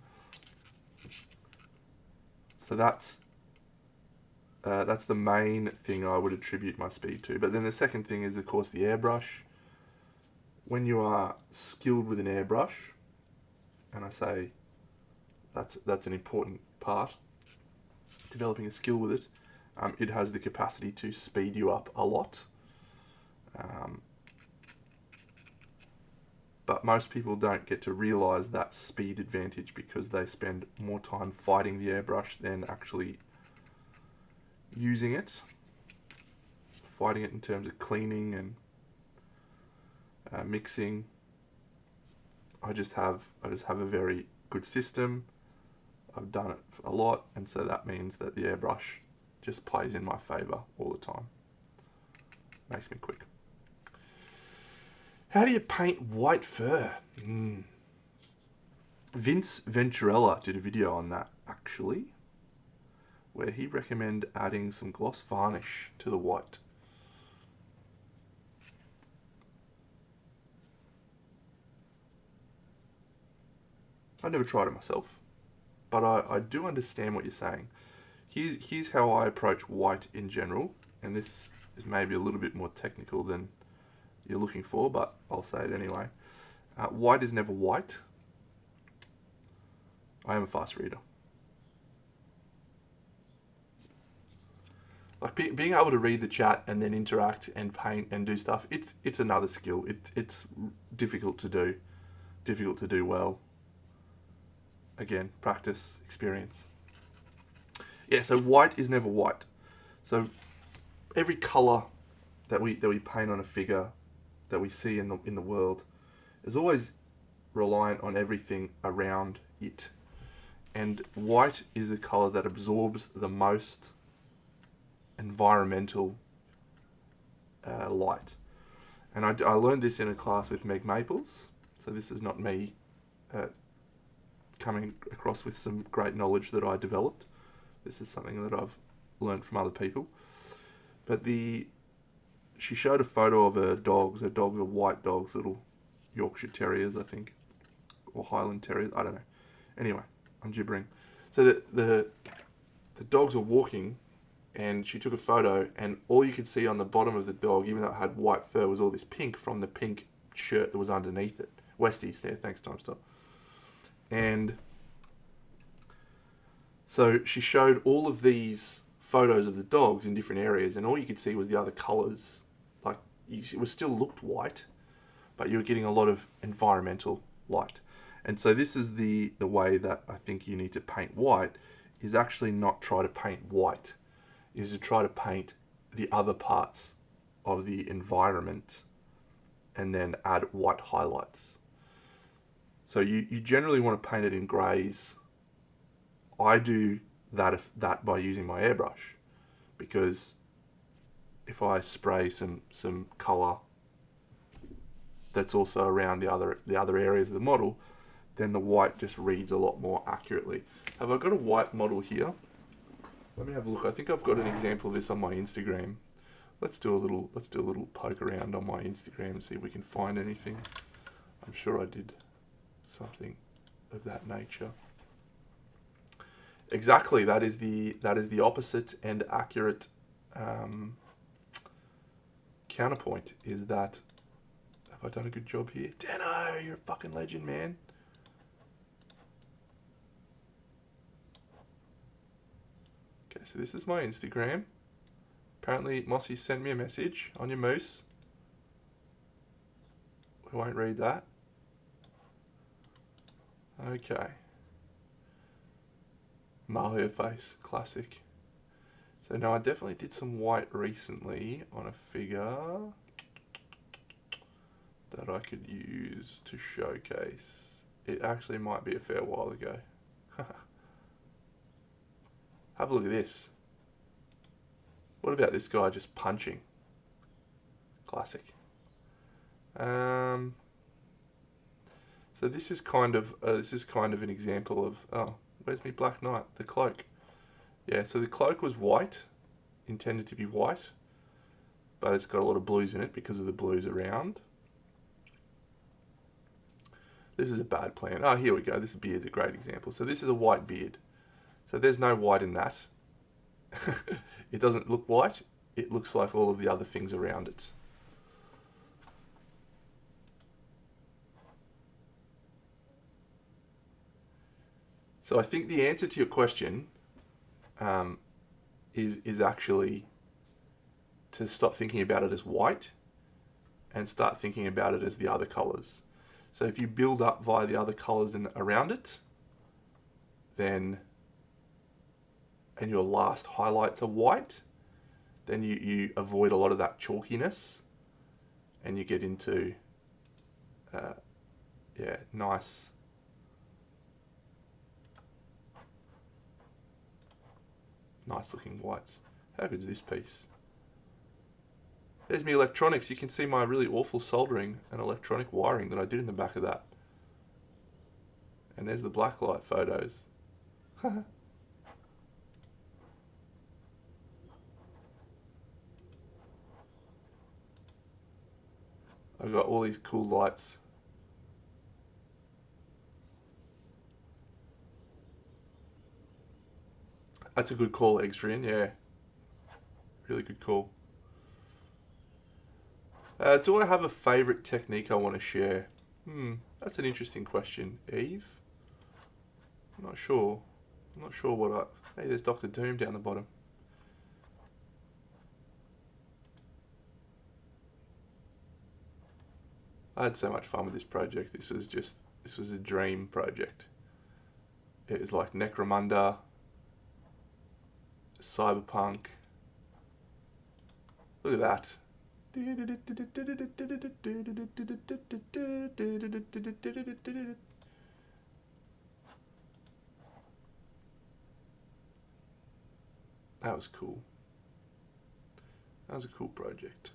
So that's the main thing I would attribute my speed to. But then the second thing is, of course, the airbrush. When you are skilled with an airbrush, and I say that's an important part, developing a skill with it, it has the capacity to speed you up a lot. But most people don't get to realise that speed advantage because they spend more time fighting the airbrush than actually using it. Fighting it in terms of cleaning and mixing. I just have a very good system. I've done it a lot, and so that means that the airbrush just plays in my favour all the time. Makes me quick. How do you paint white fur? Vince Venturella did a video on that, actually, where he recommended adding some gloss varnish to the white. I've never tried it myself, but I do understand what you're saying. Here's how I approach white in general, and this is maybe a little bit more technical than you're looking for, but I'll say it anyway. White is never white. I am a fast reader. Like being able to read the chat and then interact and paint and do stuff, it's another skill. It's difficult to do well. Again, practice, experience. Yeah, so white is never white. So every color that we paint on a figure that we see in the world is always reliant on everything around it. And white is a color that absorbs the most environmental light. And I learned this in a class with Meg Maples. So this is not me coming across with some great knowledge that I developed. This is something that I've learned from other people. But she showed a photo of her dogs. Her dogs are white dogs, little Yorkshire Terriers, I think, or Highland Terriers. I don't know. Anyway, I'm gibbering. So the dogs were walking, and she took a photo, and all you could see on the bottom of the dog, even though it had white fur, was all this pink from the pink shirt that was underneath it. Westies there, thanks, Timestar. And so she showed all of these photos of the dogs in different areas, and all you could see was the other colours. Like, it was still looked white, but you were getting a lot of environmental light. And so this is the way that I think you need to paint white, is actually not try to paint white, is to try to paint the other parts of the environment and then add white highlights. So you generally want to paint it in greys I do that by using my airbrush, because if I spray some colour that's also around the other areas of the model, then the white just reads a lot more accurately. Have I got a white model here? Let me have a look. I think I've got an example of this on my Instagram. Let's do a little poke around on my Instagram and see if we can find anything. I'm sure I did something of that nature. Exactly, that is the opposite and accurate counterpoint. Is that, have I done a good job here? Dano, you're a fucking legend, man. Okay, so this is my Instagram. Apparently, Mossy sent me a message on your moose. We won't read that. Okay. Mario face, classic. So now I definitely did some white recently on a figure that I could use to showcase. It actually might be a fair while ago. Have a look at this. What about this guy just punching? Classic. So this is kind of an example of, oh, where's me Black Knight? The cloak. Yeah, so the cloak was white, intended to be white, but it's got a lot of blues in it because of the blues around. This is a bad plan. Oh, here we go. This beard's a great example. So this is a white beard. So there's no white in that. It doesn't look white. It looks like all of the other things around it. So I think the answer to your question is actually to stop thinking about it as white and start thinking about it as the other colors. So if you build up via the other colors around it, then, and your last highlights are white, then you avoid a lot of that chalkiness and you get into nice looking whites. How good is this piece? There's me electronics. You can see my really awful soldering and electronic wiring that I did in the back of that. And there's the blacklight photos. I've got all these cool lights. That's a good call, Extrian, yeah. Really good call. Do I have a favourite technique I want to share? That's an interesting question, Eve. I'm not sure. Hey, there's Dr. Doom down the bottom. I had so much fun with this project. This was a dream project. It was like Necromunda, cyberpunk. Look at that. That was cool. That was a cool project.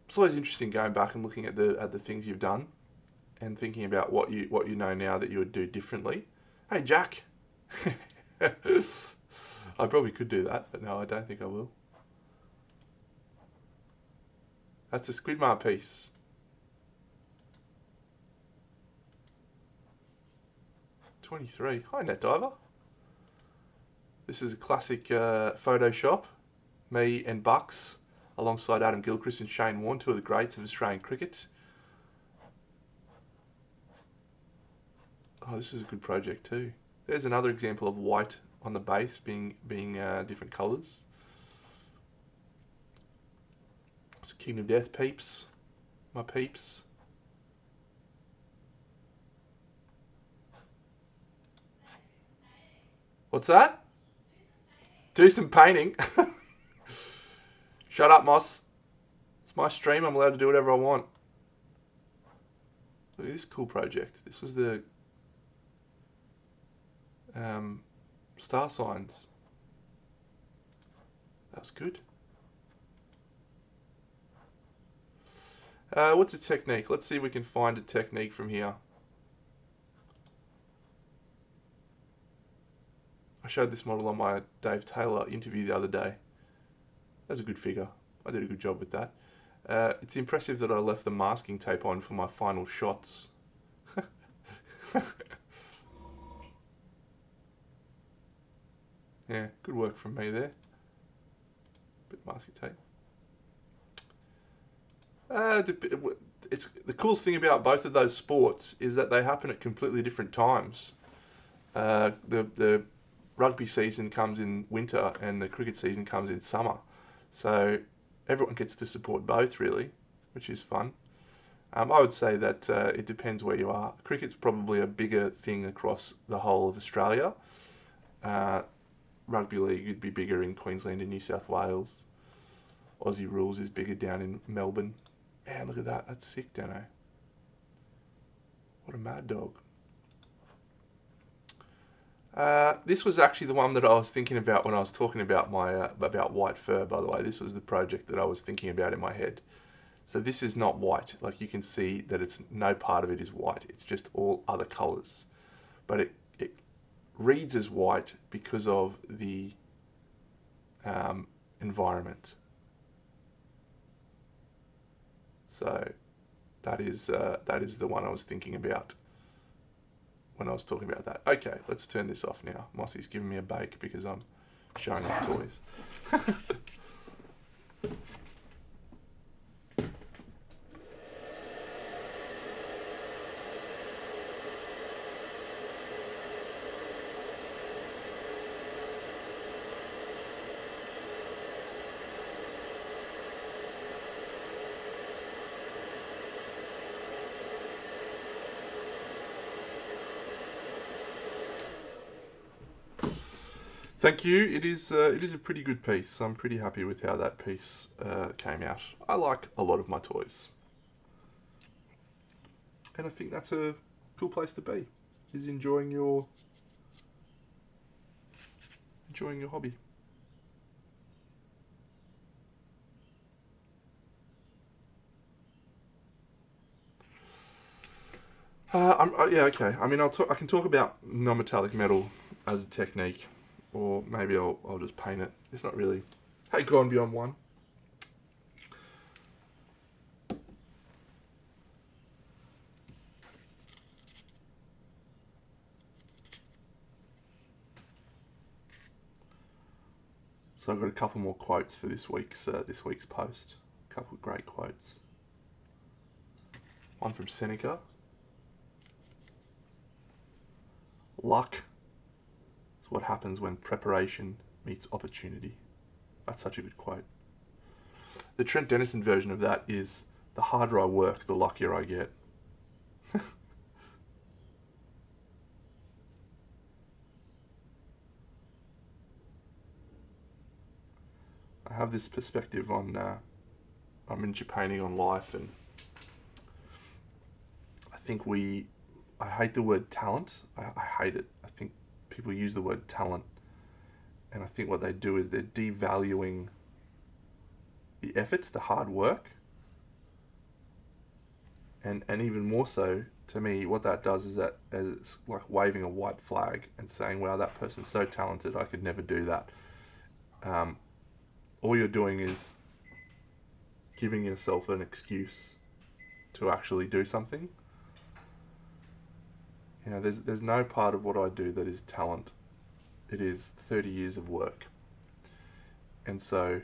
It's always interesting going back and looking at the things you've done and thinking about what you know now that you would do differently. Hey, Jack. I probably could do that, but no, I don't think I will. That's a Squidmar piece. $23. Hi, NetDiver. This is a classic Photoshop. Me and Bucks, alongside Adam Gilchrist and Shane Warne, two of the greats of Australian cricket. Oh, this is a good project too. There's another example of white on the base being different colours. It's Kingdom Death peeps. My peeps. What's that? Do some painting. Shut up, Moss. It's my stream. I'm allowed to do whatever I want. Look at this cool project. This was the star signs. That's good. What's a technique? Let's see if we can find a technique from here. I showed this model on my Dave Taylor interview the other day. That's a good figure. I did a good job with that. It's impressive that I left the masking tape on for my final shots. Yeah, good work from me there. Bit of masking tape. It's the coolest thing about both of those sports is that they happen at completely different times. The rugby season comes in winter and the cricket season comes in summer, so everyone gets to support both really, which is fun. I would say that it depends where you are. Cricket's probably a bigger thing across the whole of Australia. Rugby league would be bigger in Queensland and New South Wales. Aussie rules is bigger down in Melbourne. Man, look at that. That's sick, Dano. What a mad dog. This was actually the one that I was thinking about when I was talking about my about white fur, by the way. This was the project that I was thinking about in my head. So this is not white. Like you can see that it's no part of it is white. It's just all other colours. But it reads as white because of the environment. So that is the one I was thinking about when I was talking about that. Okay, let's turn this off now. Mossy's giving me a bake because I'm showing off toys. Thank you. It is a pretty good piece. I'm pretty happy with how that piece came out. I like a lot of my toys, and I think that's a cool place to be. Is enjoying your hobby. Yeah, okay. I mean, I can talk about non-metallic metal as a technique. Or maybe I'll just paint it. It's not really... Hey, Gone Beyond 1. So I've got a couple more quotes for this week's post. A couple of great quotes. One from Seneca. Luck is what happens when preparation meets opportunity. That's such a good quote. The Trent Dennison version of that is, the harder I work, the luckier I get. I have this perspective on miniature painting on life, and I think I hate the word talent. I hate it. I think people use the word talent, and I think what they do is they're devaluing the effort, the hard work, and even more so, to me, what that does is that it's like waving a white flag and saying, wow, that person's so talented, I could never do that. All you're doing is giving yourself an excuse to actually do something. You know, there's no part of what I do that is talent. It is 30 years of work. And so,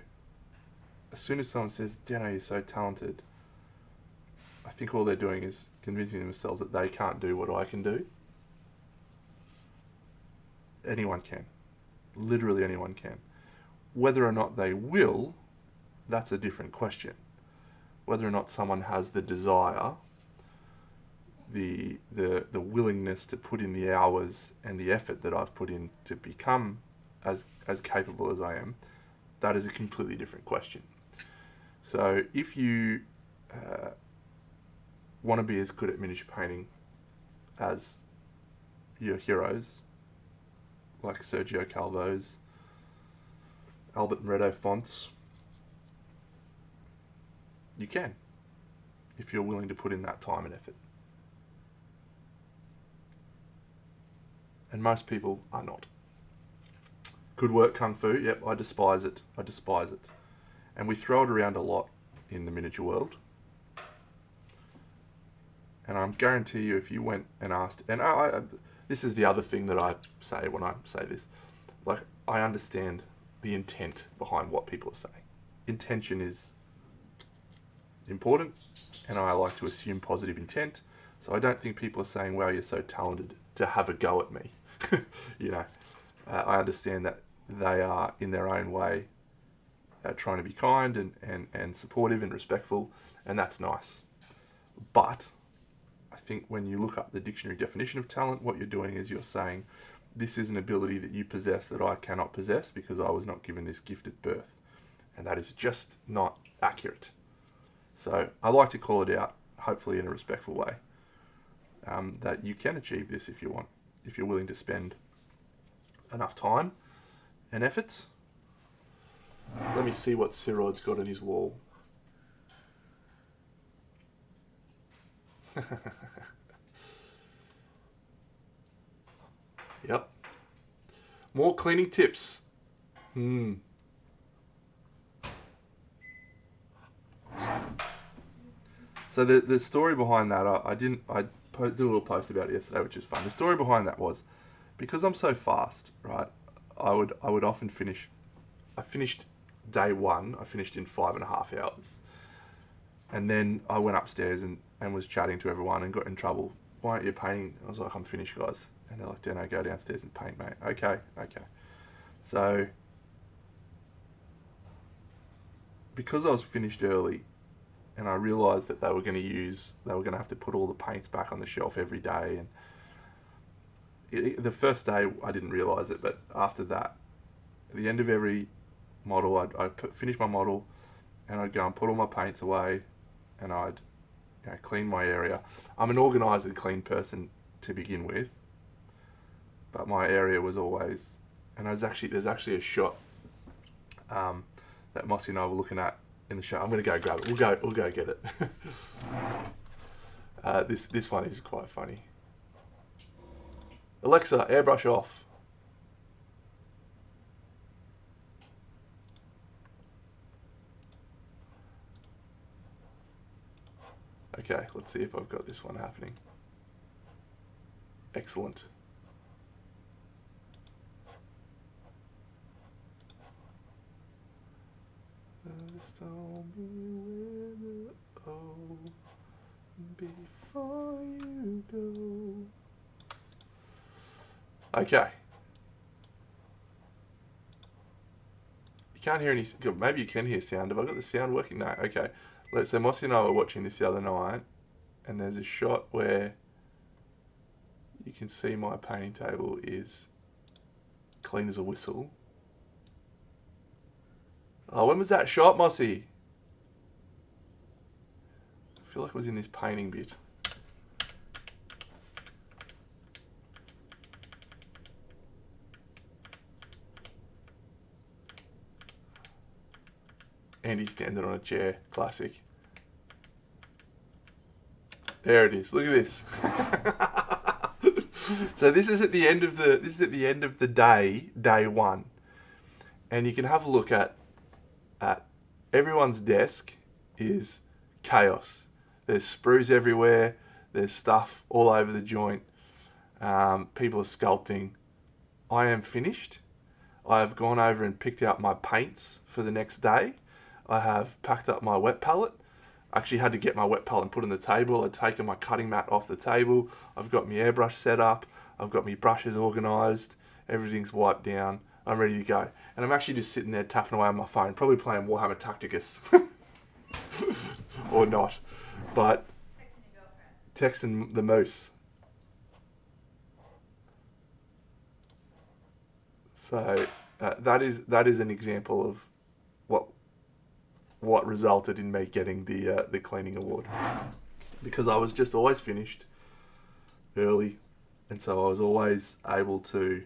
as soon as someone says, Dano, you're so talented, I think all they're doing is convincing themselves that they can't do what I can do. Anyone can. Literally anyone can. Whether or not they will, that's a different question. Whether or not someone has the desire, the willingness to put in the hours and the effort that I've put in to become as capable as I am, that is a completely different question. So if you want to be as good at miniature painting as your heroes, like Sergio Calvo's, Albert Moretto fonts, you can, if you're willing to put in that time and effort. And most people are not. Good work, Kung Fu. Yep, I despise it. I despise it. And we throw it around a lot in the miniature world. And I guarantee you, if you went and asked, and this is the other thing that I say when I say this, like, I understand the intent behind what people are saying. Intention is important, and I like to assume positive intent. So I don't think people are saying, wow, you're so talented to have a go at me. You know, I understand that they are, in their own way, trying to be kind and supportive and respectful, and that's nice. But I think when you look up the dictionary definition of talent, what you're doing is you're saying, this is an ability that you possess that I cannot possess because I was not given this gift at birth. And that is just not accurate. So I like to call it out, hopefully in a respectful way, that you can achieve this if you want, if you're willing to spend enough time and efforts. Let me see what Cyrod's got on his wall. Yep. More cleaning tips. So the story behind that, I did a little post about it yesterday, which is fun. The story behind that was, because I'm so fast, right? I would often finish. I finished day one. I finished in 5.5 hours, and then I went upstairs and was chatting to everyone and got in trouble. Why aren't you painting? I was like, I'm finished, guys. And they're like, Dano, go downstairs and paint, mate. Okay. So because I was finished early, and I realised that they were going to have to put all the paints back on the shelf every day. And the first day I didn't realise it, but after that, at the end of every model, I'd finish my model, and I'd go and put all my paints away, and I'd clean my area. I'm an organised and clean person to begin with, but my area was always, and there's actually a shot that Mossy and I were looking at in the show. I'm going to go grab it. We'll go get it. This one is quite funny. Alexa, airbrush off. Okay, let's see if I've got this one happening. Excellent. Before you go. Okay. You can't hear any. Maybe you can hear sound. Have I got the sound working? No. Okay. So Mossy and I were watching this the other night, and there's a shot where you can see my painting table is clean as a whistle. Oh, when was that shot, Mossy? I feel like it was in this painting bit. Andy standing on a chair, classic. There it is. Look at this. So this is at the end of the day one, and you can have a look at everyone's desk is chaos. There's sprues everywhere. There's stuff all over the joint. People are sculpting. I am finished. I have gone over and picked out my paints for the next day. I have packed up my wet palette. I actually had to get my wet palette and put on the table. I'd taken my cutting mat off the table. I've got my airbrush set up. I've got my brushes organised. Everything's wiped down. I'm ready to go. And I'm actually just sitting there tapping away on my phone, probably playing Warhammer Tacticus. Or not. But texting the moose. So that is an example of what resulted in me getting the cleaning award. because I was just always finished early, and so I was always able to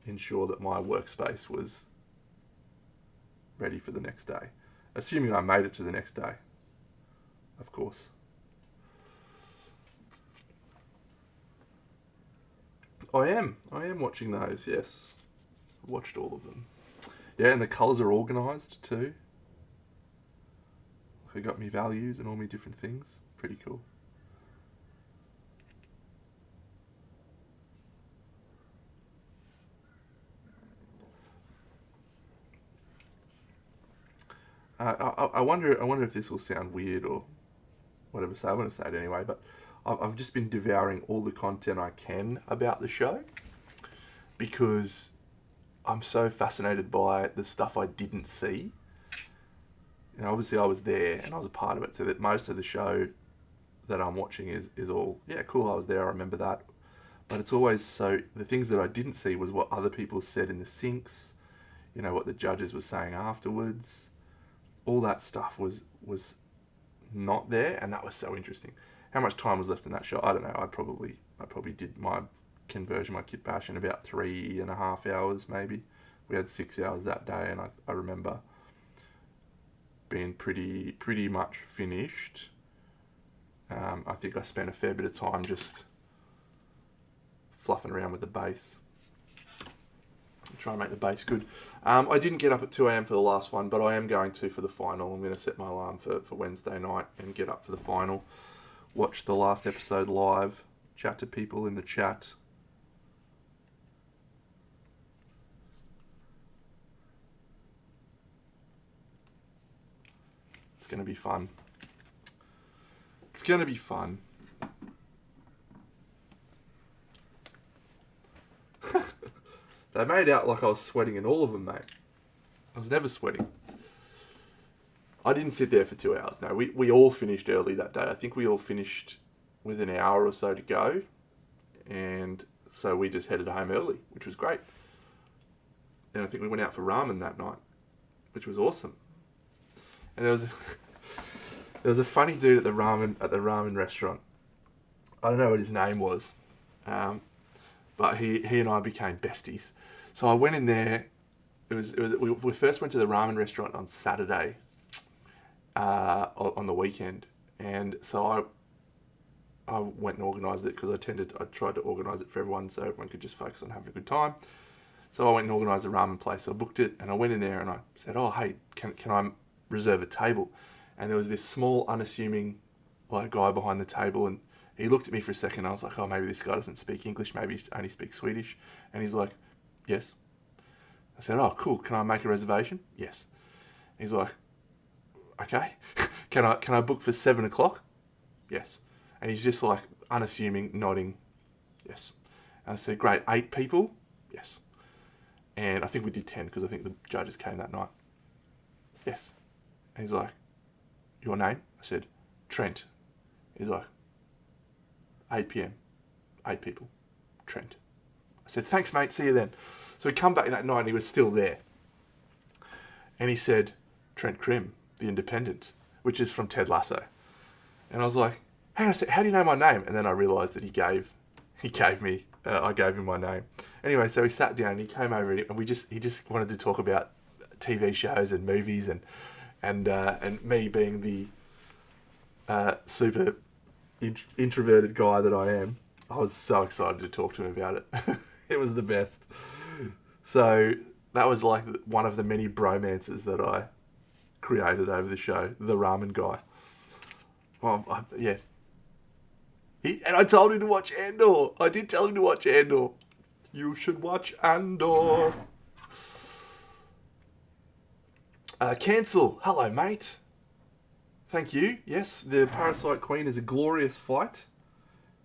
ensure that my workspace was ready for the next day, assuming I made it to the next day, of course. I am watching those, yes. I've watched all of them. Yeah, and the colours are organised too. I got me values and all me different things. Pretty cool. I wonder if this will sound weird or whatever. So I'm going to say it anyway. But I've just been devouring all the content I can about the show because I'm so fascinated by the stuff I didn't see. And obviously I was there and I was a part of it, so that most of the show that I'm watching is all, yeah, cool, I was there, I remember that. But it's always so, the things that I didn't see was what other people said in the syncs, you know, what the judges were saying afterwards. All that stuff was not there, and that was so interesting. How much time was left in that show? I don't know. I probably did my conversion, my kit bash, in about 3.5 hours, maybe. We had 6 hours that day, and I remember being pretty much finished. I think I spent a fair bit of time just fluffing around with the bass, trying to make the bass good. I didn't get up at 2 a.m. for the last one, but I am going to for the final. I'm going to set my alarm for Wednesday night and get up for the final. Watch the last episode live, chat to people in the chat. It's going to be fun. It's going to be fun. They made out like I was sweating in all of them, mate. I was never sweating. I didn't sit there for 2 hours. No, we all finished early that day. I think we all finished with an hour or so to go. And so we just headed home early, which was great. And I think we went out for ramen that night, which was awesome. And there was a funny dude at the ramen restaurant. I don't know what his name was, but he and I became besties. So I went in there. We first went to the ramen restaurant on Saturday, on the weekend, and so I went and organised it because I tried to organise it for everyone so everyone could just focus on having a good time. So I went and organised the ramen place. So I booked it, and I went in there and I said, "Oh, hey, can I reserve a table?" And there was this small, unassuming guy behind the table, and he looked at me for a second. I was like, "Oh, maybe this guy doesn't speak English. Maybe he only speaks Swedish." And he's like, "Yes." I said, "Oh, cool. Can I make a reservation?" "Yes." He's like, "Okay." Can I book for 7:00? "Yes." And he's just like unassuming, nodding, "Yes." And I said, "Great, 8 people?" "Yes." And I think we did 10 because I think the judges came that night. "Yes." And he's like, "Your name?" I said, "Trent." He's like, 8 p.m, 8 people, Trent. I said, "Thanks, mate, see you then." So we come back that night and he was still there. And he said, "Trent Crimm, The Independent," which is from Ted Lasso. And I was like, "Hang on a sec, how do you know my name?" And then I realised that I gave him my name. Anyway, so he sat down and he came over and he just wanted to talk about TV shows and movies and me being the super introverted guy that I am. I was so excited to talk to him about it. It was the best. So that was like one of the many bromances that I created over the show. The ramen guy. Well, yeah. And I told him to watch Andor. I did tell him to watch Andor. You should watch Andor. Cancel. Hello, mate. Thank you. Yes, the Parasite Queen is a glorious fight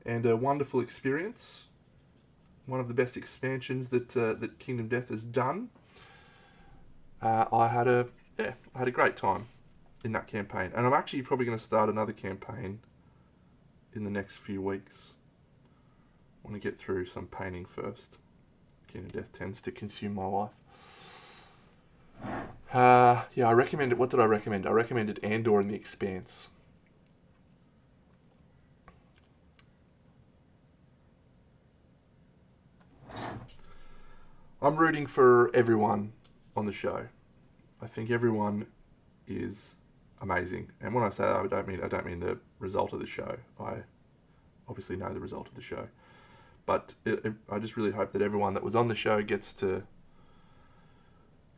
and a wonderful experience. One of the best expansions that Kingdom Death has done. I had a great time in that campaign, and I'm actually probably going to start another campaign in the next few weeks. I want to get through some painting first. Kingdom Death tends to consume my life. Yeah, I recommend it. What did I recommend? I recommended Andor and The Expanse. I'm rooting for everyone on the show. I think everyone is amazing. And when I say that, I don't mean the result of the show. I obviously know the result of the show. But I just really hope that everyone that was on the show gets to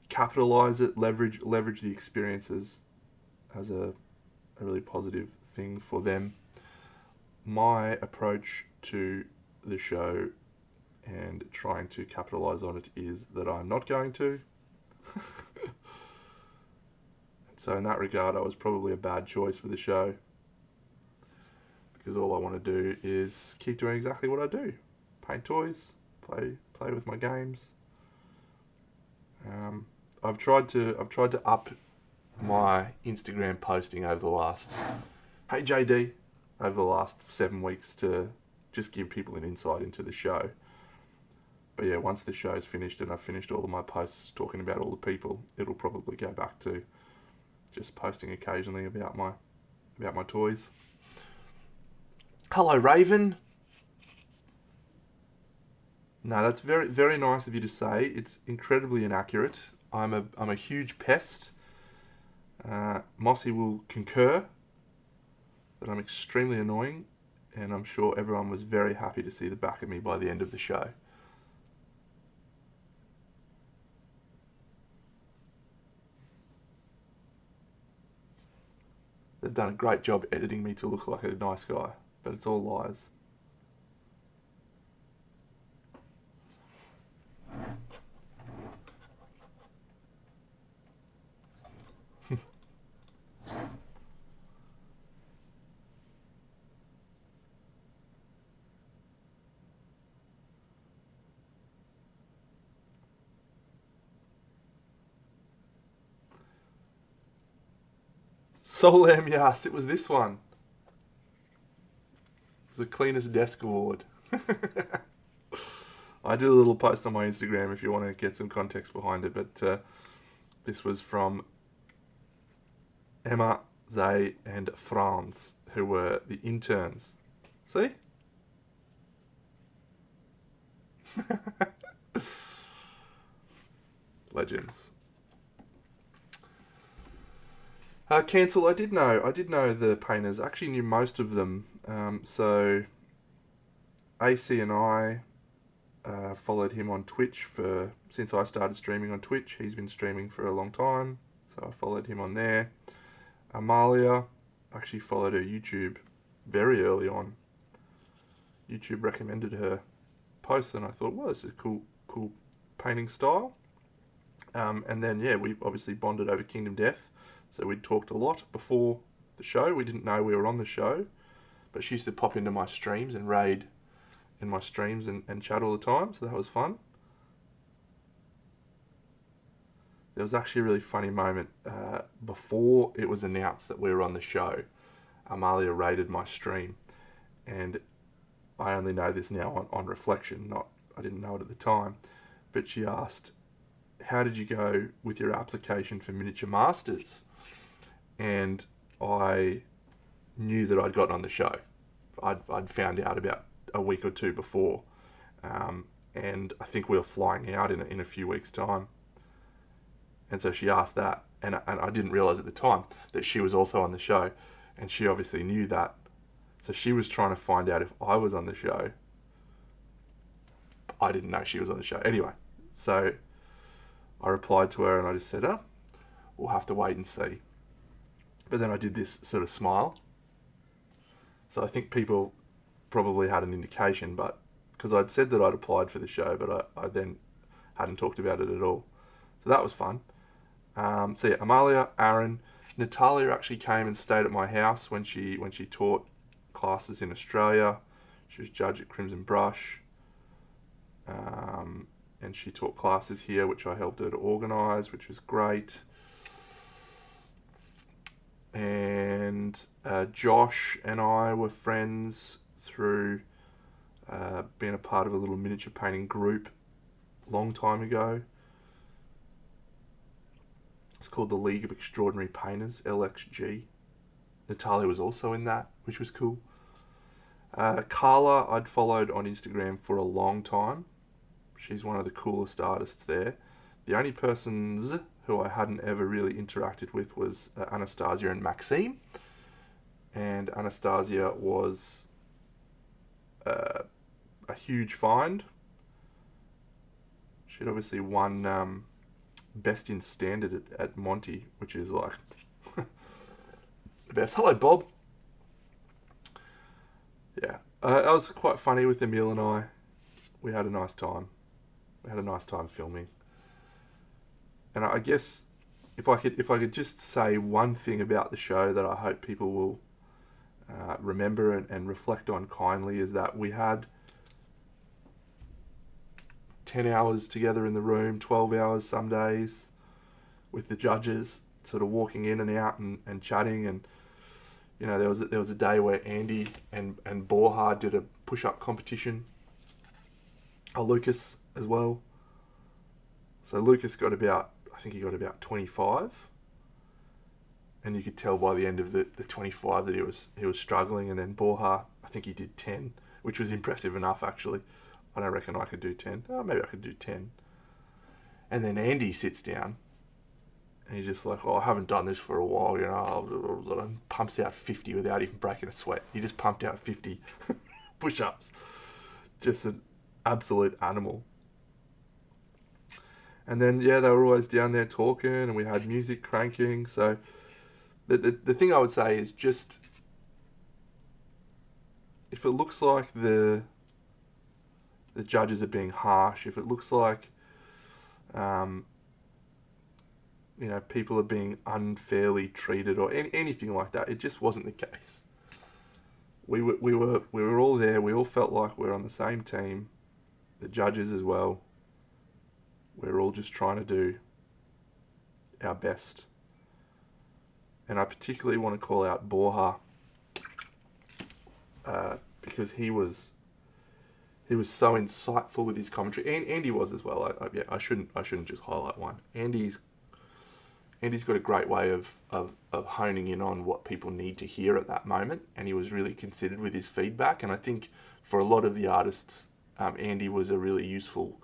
capitalize it, leverage the experiences as a really positive thing for them. My approach to the show and trying to capitalize on it is that I'm not going to. So in that regard, I was probably a bad choice for the show, because all I want to do is keep doing exactly what I do: paint toys, play with my games. I've tried to up my Instagram posting over the last, hey JD, over the last 7 weeks to just give people an insight into the show. But yeah, once the show's finished and I've finished all of my posts talking about all the people, it'll probably go back to just posting occasionally about my toys. Hello, Raven. No, that's very, very nice of you to say. It's incredibly inaccurate. I'm a huge pest. Mossy will concur that I'm extremely annoying, and I'm sure everyone was very happy to see the back of me by the end of the show. They've done a great job editing me to look like a nice guy, but it's all lies. Solam, yes, it was this one. It was the cleanest desk award. I did a little post on my Instagram if you want to get some context behind it, but this was from Emma, Zay, and Franz, who were the interns. See? Legends. Cancel. I did know the painters. I actually knew most of them. So AC and I followed him on Twitch since I started streaming on Twitch. He's been streaming for a long time, so I followed him on there. Amalia, actually followed her YouTube very early on. YouTube recommended her post, and I thought, well, this is a cool painting style. And then we obviously bonded over Kingdom Death. So we'd talked a lot before the show. We didn't know we were on the show, but she used to pop into my streams and raid in my streams and chat all the time, so that was fun. There was actually a really funny moment before it was announced that we were on the show. Amalia raided my stream, and I only know this now on reflection, I didn't know it at the time, but she asked, how did you go with your application for Miniature Masters? And I knew that I'd gotten on the show. I'd found out about a week or two before, and I think we were flying out in a few weeks' time. And so she asked that, and I didn't realise at the time that she was also on the show, and she obviously knew that. So she was trying to find out if I was on the show. I didn't know she was on the show. Anyway, so I replied to her and I just said, we'll have to wait and see. But then I did this sort of smile. So I think people probably had an indication, but because I'd said that I'd applied for the show, but I then hadn't talked about it at all. So that was fun. So yeah, Amalia, Aaron, Natalia actually came and stayed at my house when she taught classes in Australia. She was judge at Crimson Brush. And she taught classes here, which I helped her to organise, which was great. And Josh and I were friends through being a part of a little miniature painting group a long time ago. It's called the League of Extraordinary Painters, LXG. Natalia was also in that, which was cool. Carla I'd followed on Instagram for a long time. She's one of the coolest artists there. The only persons who I hadn't ever really interacted with was Anastasia and Maxime. And Anastasia was a huge find. She'd obviously won Best in Standard at Monty, which is like the best. Hello, Bob. Yeah, that was quite funny with Emil and I. We had a nice time. We had a nice time filming. And I guess if I could just say one thing about the show that I hope people will remember and reflect on kindly, is that we had 10 hours together in the room, 12 hours some days, with the judges sort of walking in and out and chatting. And you know, there was a day where Andy and Borja did a push-up competition. Lucas as well. So Lucas got about, I think he got about 25, and you could tell by the end of the 25 that he was struggling. And then Borja, I think he did 10, which was impressive enough actually. I don't reckon I could do 10. Oh, maybe I could do 10. And then Andy sits down, and he's just like, "Oh, I haven't done this for a while, you know." And pumps out 50 without even breaking a sweat. He just pumped out 50 push-ups. Just an absolute animal. And then, yeah, they were always down there talking, and we had music cranking. So the thing I would say is just, if it looks like the judges are being harsh, if it looks like you know, people are being unfairly treated or anything like that, it just wasn't the case. We were all there. We all felt like we were on the same team. The judges as well. We're all just trying to do our best. And I particularly want to call out Borja because he was so insightful with his commentary, and Andy was as well. I shouldn't just highlight one. Andy's got a great way of honing in on what people need to hear at that moment, and he was really considered with his feedback. And I think for a lot of the artists, Andy was a really useful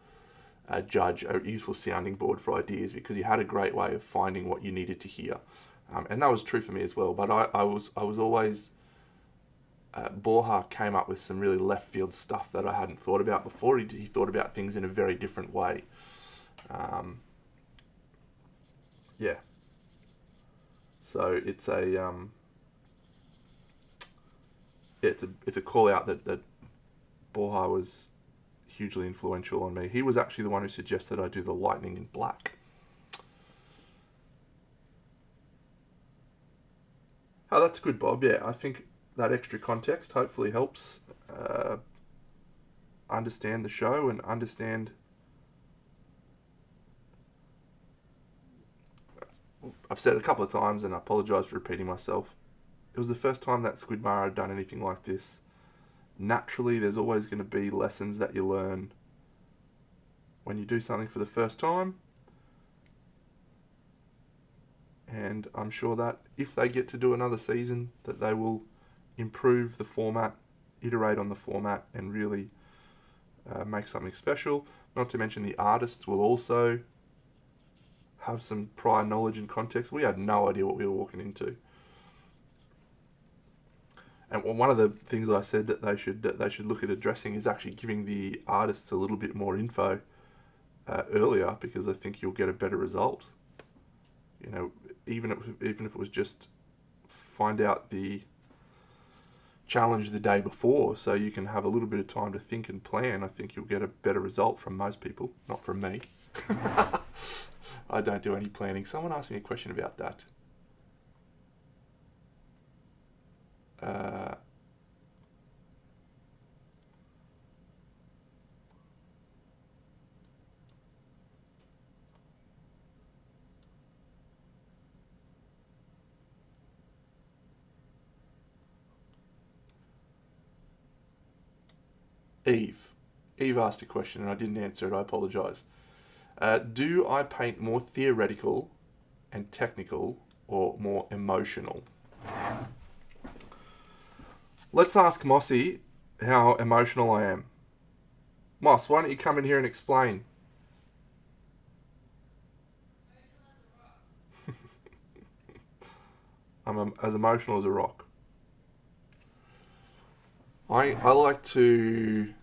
judge, a useful sounding board for ideas, because he had a great way of finding what you needed to hear, and that was true for me as well. But I was always Borja came up with some really left field stuff that I hadn't thought about before. He thought about things in a very different way. Yeah. So it's a call out that Borja was hugely influential on me. He was actually the one who suggested I do the lightning in black. Oh, that's good, Bob. Yeah, I think that extra context hopefully helps understand the show and understand. I've said it a couple of times, and I apologise for repeating myself. It was the first time that Squidmara had done anything like this. Naturally, there's always going to be lessons that you learn when you do something for the first time. And I'm sure that if they get to do another season, that they will improve the format, iterate on the format, and really make something special. Not to mention the artists will also have some prior knowledge and context. We had no idea what we were walking into. And one of the things I said that they should look at addressing is actually giving the artists a little bit more info earlier, because I think you'll get a better result. You know, even if it was just find out the challenge the day before, so you can have a little bit of time to think and plan. I think you'll get a better result from most people, not from me. I don't do any planning. Someone asked me a question about that. Eve asked a question and I didn't answer it. I apologise. Do I paint more theoretical and technical or more emotional? Let's ask Mossy how emotional I am. Moss, why don't you come in here and explain? I'm as emotional as a rock. I like to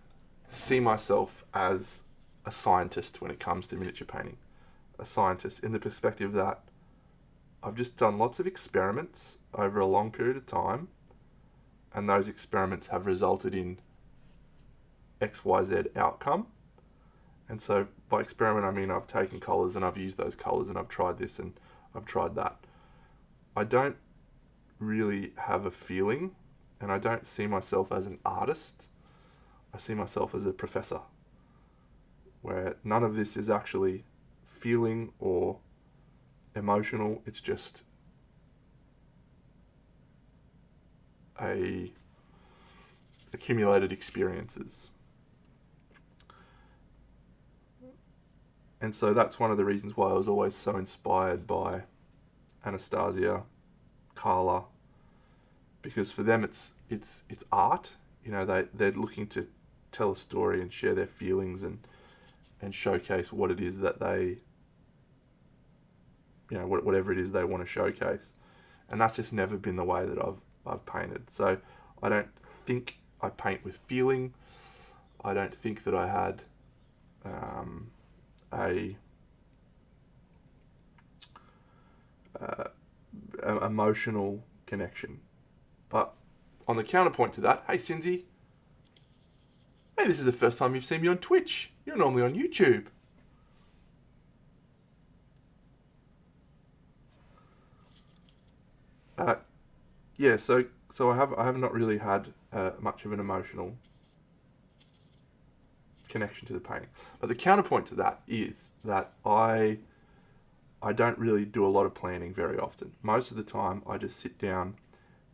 see myself as a scientist when it comes to miniature painting. A scientist in the perspective that I've just done lots of experiments over a long period of time, and those experiments have resulted in XYZ outcome. And so by experiment, I mean I've taken colours and I've used those colours and I've tried this and I've tried that. I don't really have a feeling, and I don't see myself as an artist. I see myself as a professor, where none of this is actually feeling or emotional. It's just a accumulated experiences. And so that's one of the reasons why I was always so inspired by Anastasia, Carla, because for them it's art. You know, they're looking to tell a story and share their feelings and showcase what it is that they, you know, whatever it is they want to showcase. And that's just never been the way that I've painted. So I don't think I paint with feeling. I don't think that I had a emotional connection. But on the counterpoint to that, hey Cindy, hey, this is the first time you've seen me on Twitch. You're normally on YouTube. Yeah, so I have not really had much of an emotional connection to the painting. But the counterpoint to that is that I don't really do a lot of planning very often. Most of the time, I just sit down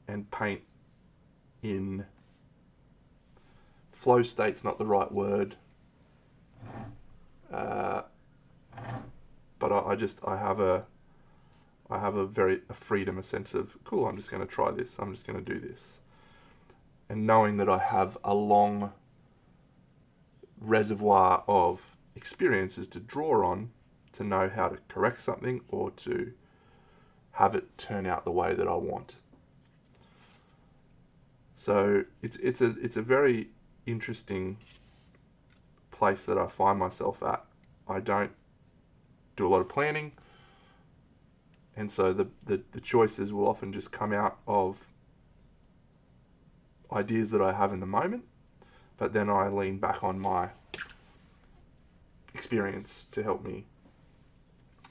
and paint in flow state's not the right word, but I have a freedom, a sense of cool. I'm just going to try this. I'm just going to do this, and knowing that I have a long reservoir of experiences to draw on to know how to correct something or to have it turn out the way that I want. So it's a very interesting place that I find myself at. I don't do a lot of planning, and so the choices will often just come out of ideas that I have in the moment, but then I lean back on my experience to help me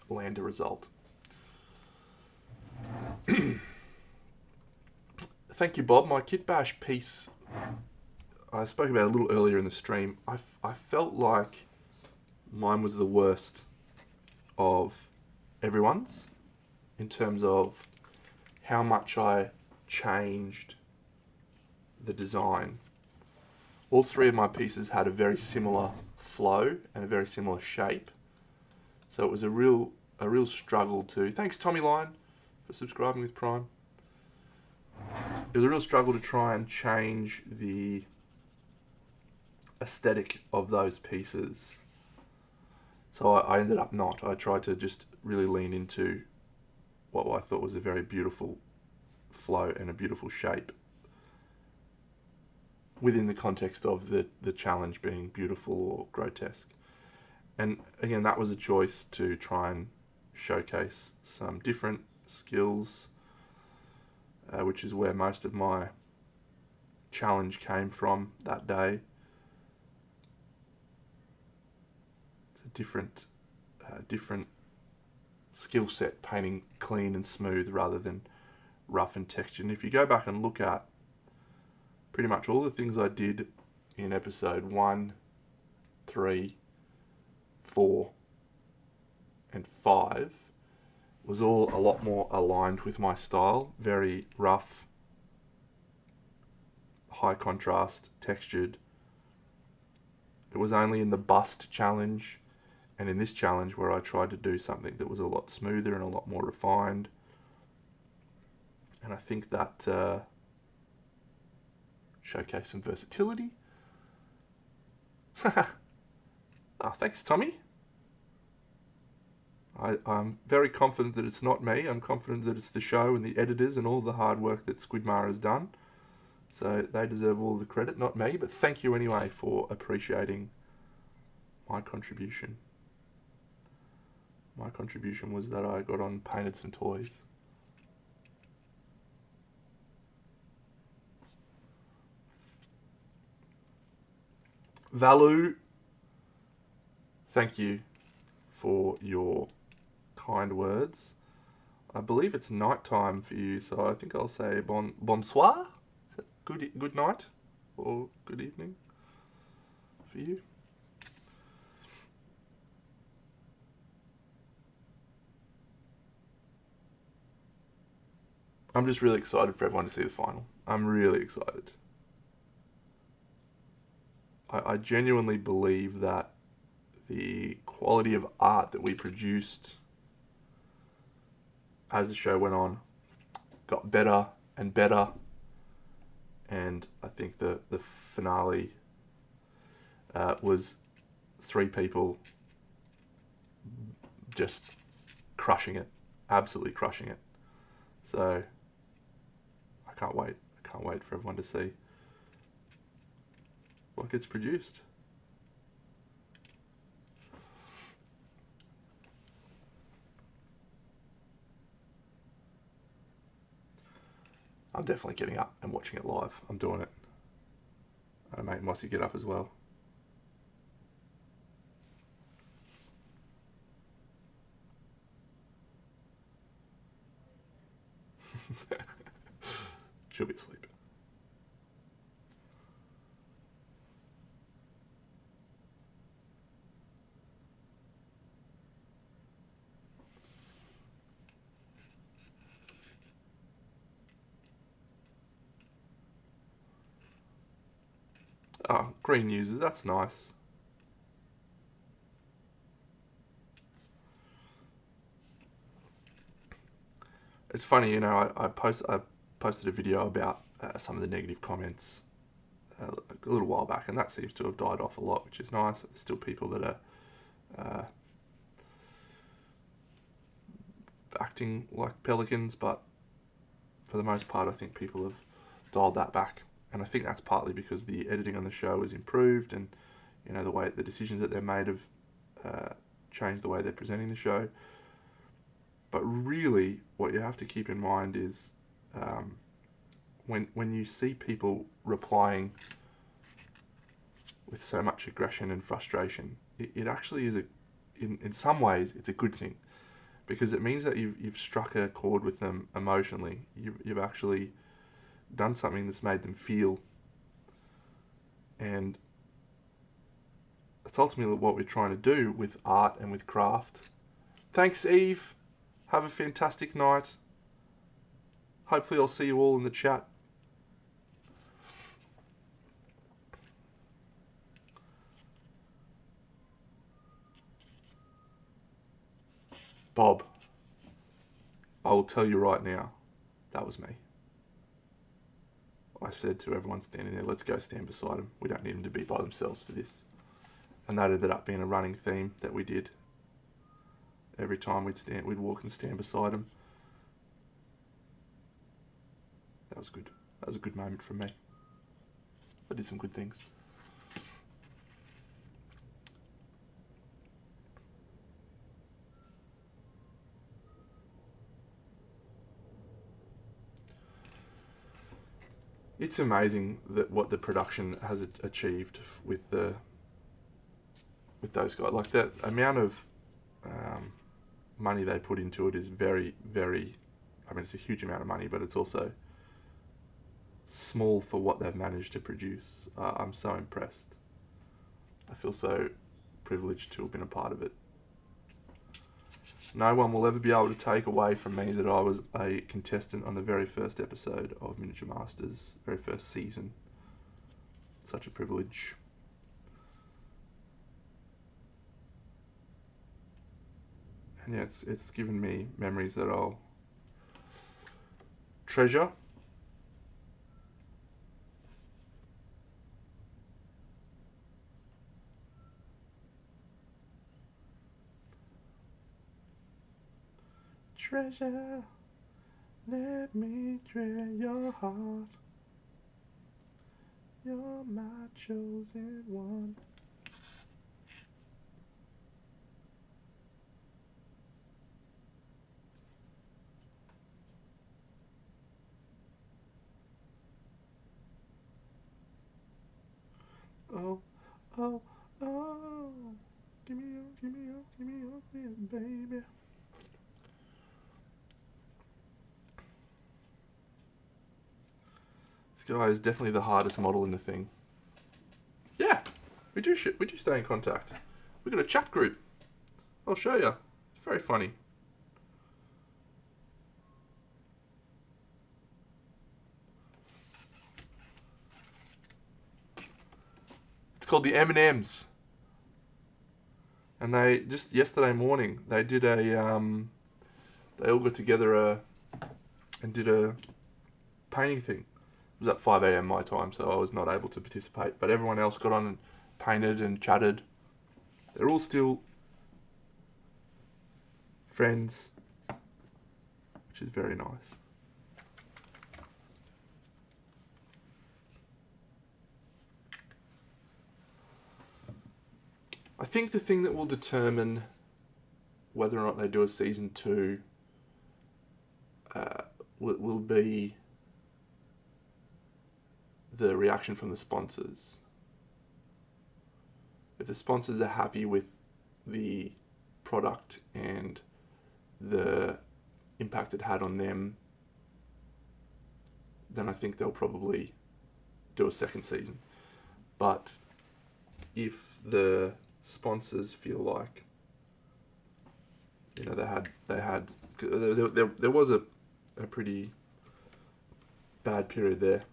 land a result. Thank you, Bob. My Kit Bash piece, I spoke about a little earlier in the stream. I felt like mine was the worst of everyone's in terms of how much I changed the design. All three of my pieces had a very similar flow and a very similar shape. So it was a real struggle to... Thanks, Tommy Line, for subscribing with Prime. It was a real struggle to try and change the aesthetic of those pieces. So I ended up not. I tried to just really lean into what I thought was a very beautiful flow and a beautiful shape within the context of the challenge being beautiful or grotesque. And again, that was a choice to try and showcase some different skills, which is where most of my challenge came from that day. It's a different skill set, painting clean and smooth rather than rough and textured. And if you go back and look at pretty much all the things I did in episode 1, 3, 4, and 5, was all a lot more aligned with my style. Very rough, high contrast, textured. It was only in the bust challenge and in this challenge where I tried to do something that was a lot smoother and a lot more refined. And I think that showcased some versatility. Thanks, Tommy. I'm very confident that it's not me. I'm confident that it's the show and the editors and all the hard work that Squidmar has done. So they deserve all the credit, not me. But thank you anyway for appreciating my contribution. My contribution was that I got on, painted some toys. Valu, thank you for your kind words. I believe it's night time for you, so I think I'll say bonsoir. Is that good night or good evening for you? I'm just really excited for everyone to see the final. I'm really excited. I genuinely believe that the quality of art that we produced as the show went on got better and better, and I think the finale was 3 people just crushing it, absolutely crushing it. So I can't wait. I can't wait for everyone to see what gets produced. I'm definitely getting up and watching it live. I'm doing it. I make Mossy get up as well. She'll be asleep. Oh, green users, that's nice. It's funny, you know, I posted a video about some of the negative comments a little while back, and that seems to have died off a lot, which is nice. There's still people that are acting like pelicans, but for the most part, I think people have dialed that back. And I think that's partly because the editing on the show has improved, and you know the decisions that they're made have changed the way they're presenting the show. But really, what you have to keep in mind is when you see people replying with so much aggression and frustration, it actually is in some ways it's a good thing, because it means that you've struck a chord with them emotionally. You've actually done something that's made them feel, and that's ultimately what we're trying to do with art and with craft. Thanks, Eve. Have a fantastic night. Hopefully I'll see you all in the chat. Bob, I will tell you right now, that was me. I said to everyone standing there, let's go stand beside them. We don't need them to be by themselves for this. And that ended up being a running theme that we did. Every time we'd walk and stand beside them. That was good. That was a good moment for me. I did some good things. It's amazing that what the production has achieved with those guys. Like that amount of money they put into it is very, very. I mean, it's a huge amount of money, but it's also small for what they've managed to produce. I'm so impressed. I feel so privileged to have been a part of it. No one will ever be able to take away from me that I was a contestant on the very first episode of Miniature Masters, very first season. Such a privilege. And yeah, it's given me memories that I'll treasure. treasure. Let me treasure your heart. You're my chosen one. Oh, oh, oh. Give me up, yeah, baby. This guy is definitely the hardest model in the thing. Yeah, we do stay in contact. We got a chat group. I'll show you. It's very funny. It's called the M&Ms. And they just yesterday morning they did a they all got together and did a painting thing. It was at 5 a.m. my time, so I was not able to participate. But everyone else got on and painted and chatted. They're all still friends, which is very nice. I think the thing that will determine whether or not they do a season 2 will be the reaction from the sponsors. If the sponsors are happy with the product and the impact it had on them, then I think they'll probably do a second season. But if the sponsors feel like, you know, there was a pretty bad period there,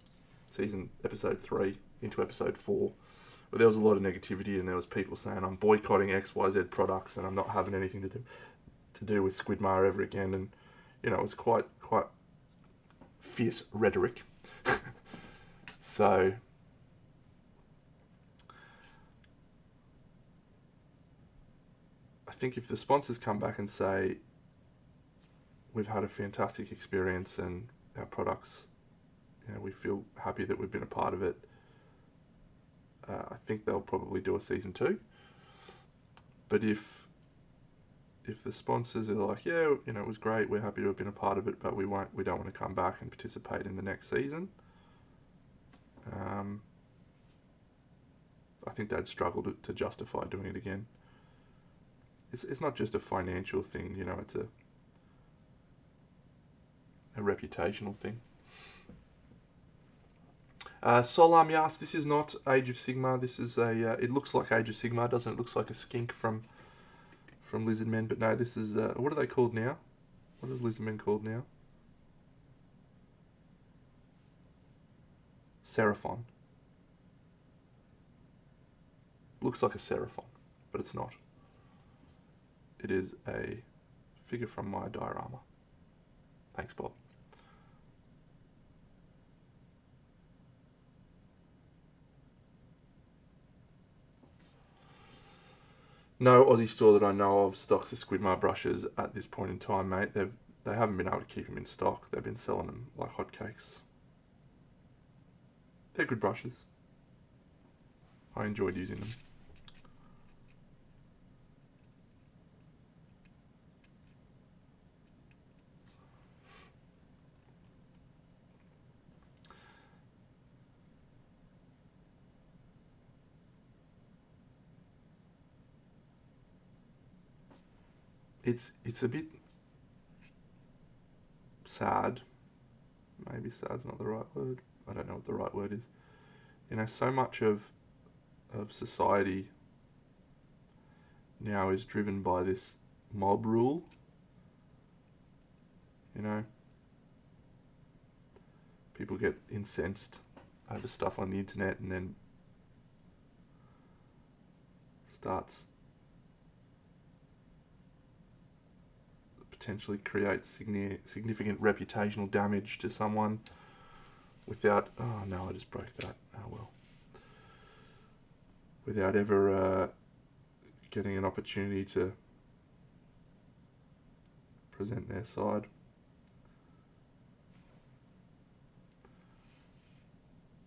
episode 3 into episode 4, where there was a lot of negativity and there was people saying I'm boycotting XYZ products and I'm not having anything to do with Squidmar ever again, and you know, it was quite fierce rhetoric. So I think if the sponsors come back and say we've had a fantastic experience and our products, you know, we feel happy that we've been a part of it, I think they'll probably do a season 2. But if the sponsors are like, yeah, you know, it was great, we're happy to have been a part of it, but we don't want to come back and participate in the next season, I think they'd struggle to justify doing it again. It's not just a financial thing, you know, it's a reputational thing. Solam Yas, this is not Age of Sigmar. This is it looks like Age of Sigmar, doesn't it? Looks like a skink from Lizardmen, but no, this is what are they called now? What are Lizardmen called now? Seraphon. Looks like a Seraphon, but it's not. It is a figure from my diorama. Thanks, Bob. No Aussie store that I know of stocks the Squidmar brushes at this point in time, mate. They haven't been able to keep them in stock. They've been selling them like hotcakes. They're good brushes. I enjoyed using them. It's a bit sad. Maybe sad's not the right word. I don't know what the right word is. You know, so much of society now is driven by this mob rule. You know, people get incensed over stuff on the internet and then starts potentially creates significant reputational damage to someone without, oh no, I just broke that, oh well, without ever getting an opportunity to present their side.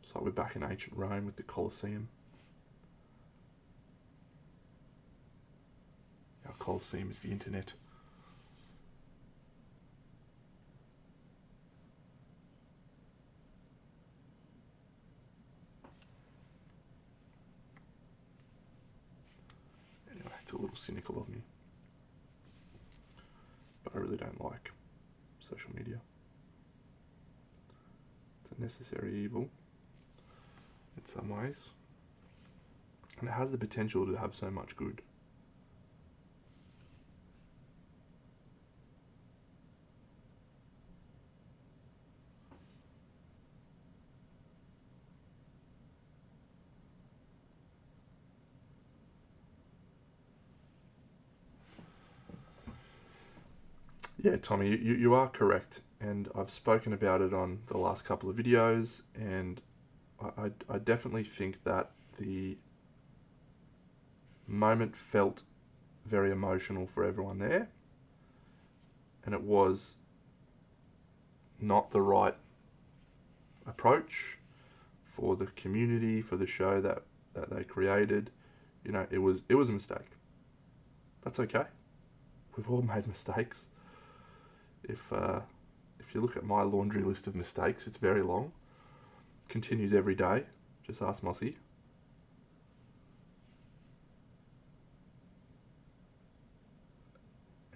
So we're back in ancient Rome with the Colosseum. Our Colosseum is the internet. Anyway, it's a little cynical of me. But I really don't like social media. It's a necessary evil in some ways. And it has the potential to have so much good. Yeah, Tommy, you are correct. And I've spoken about it on the last couple of videos. And I definitely think that the moment felt very emotional for everyone there. And it was not the right approach for the community, for the show that they created. You know, it was a mistake. That's okay. We've all made mistakes. If you look at my laundry list of mistakes, it's very long. Continues every day. Just ask Mossy.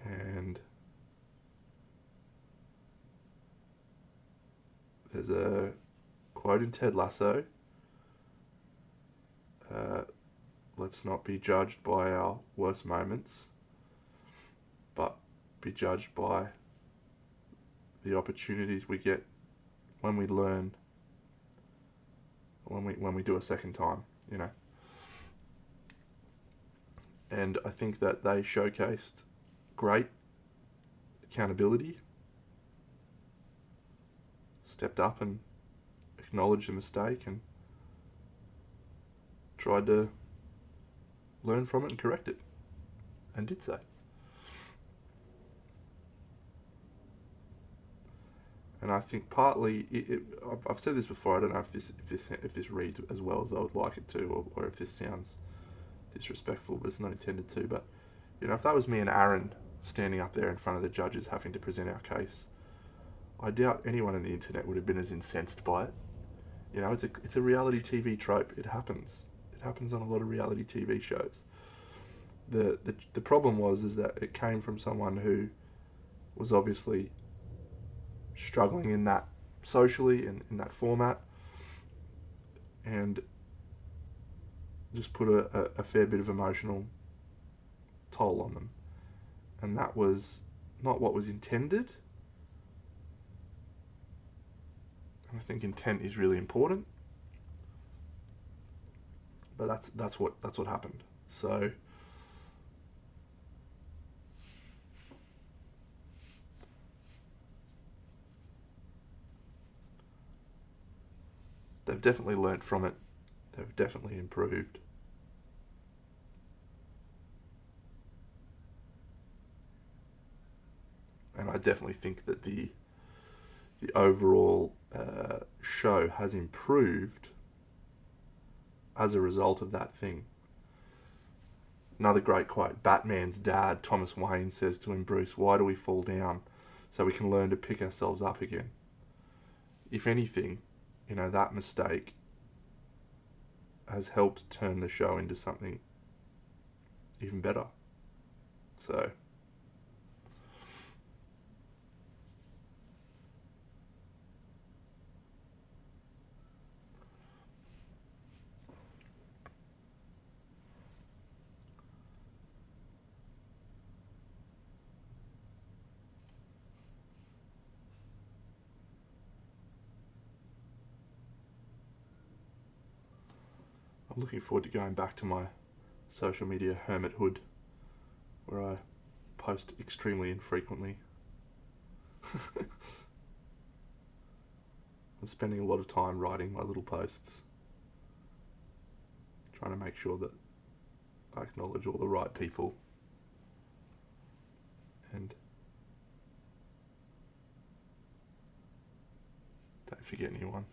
And there's a quote in Ted Lasso. Let's not be judged by our worst moments, but be judged by the opportunities we get when we learn, when we do a second time, you know. And I think that they showcased great accountability, stepped up and acknowledged the mistake and tried to learn from it and correct it, and did so. And I think partly, I've said this before, I don't know if this reads as well as I would like it to, or if this sounds disrespectful, but it's not intended to. But, you know, if that was me and Aaron standing up there in front of the judges having to present our case, I doubt anyone on the internet would have been as incensed by it. You know, it's a reality TV trope. It happens. It happens on a lot of reality TV shows. The problem is that it came from someone who was obviously struggling in that socially, in that format, and just put a fair bit of emotional toll on them. And that was not what was intended. And I think intent is really important. But that's what happened. So they've definitely learnt from it. They've definitely improved. And I definitely think that the overall show has improved as a result of that thing. Another great quote, Batman's dad, Thomas Wayne, says to him, Bruce, why do we fall down? So we can learn to pick ourselves up again. If anything, you know, that mistake has helped turn the show into something even better. So I'm looking forward to going back to my social media hermithood, where I post extremely infrequently. I'm spending a lot of time writing my little posts, trying to make sure that I acknowledge all the right people and if you get a new one.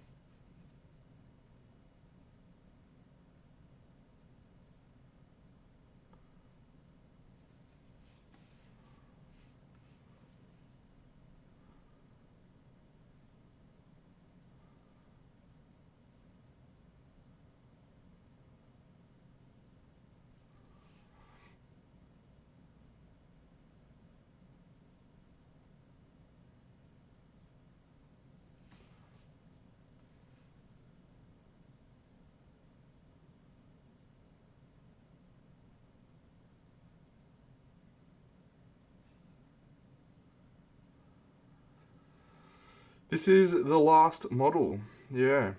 This is the last model. Yeah.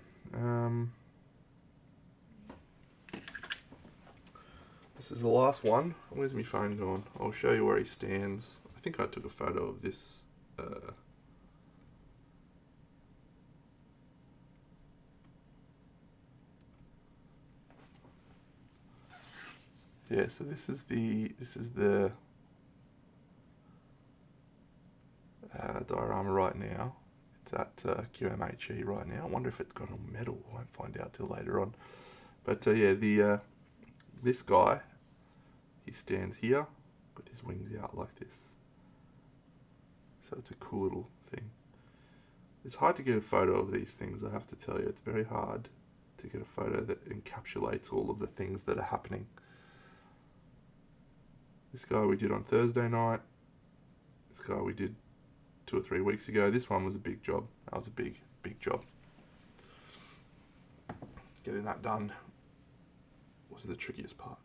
This is the last one. Where's my phone gone? I'll show you where he stands. I think I took a photo of this. Yeah, so this is the diorama right now. It's at QMHE right now. I wonder if it got a medal. I won't find out till later on. But yeah, this guy, he stands here with his wings out like this. So it's a cool little thing. It's hard to get a photo of these things, I have to tell you. It's very hard to get a photo that encapsulates all of the things that are happening. This guy we did on Thursday night. This guy we did 2 or 3 weeks ago. This one was a big job. That was a big job. Getting that done was the trickiest part.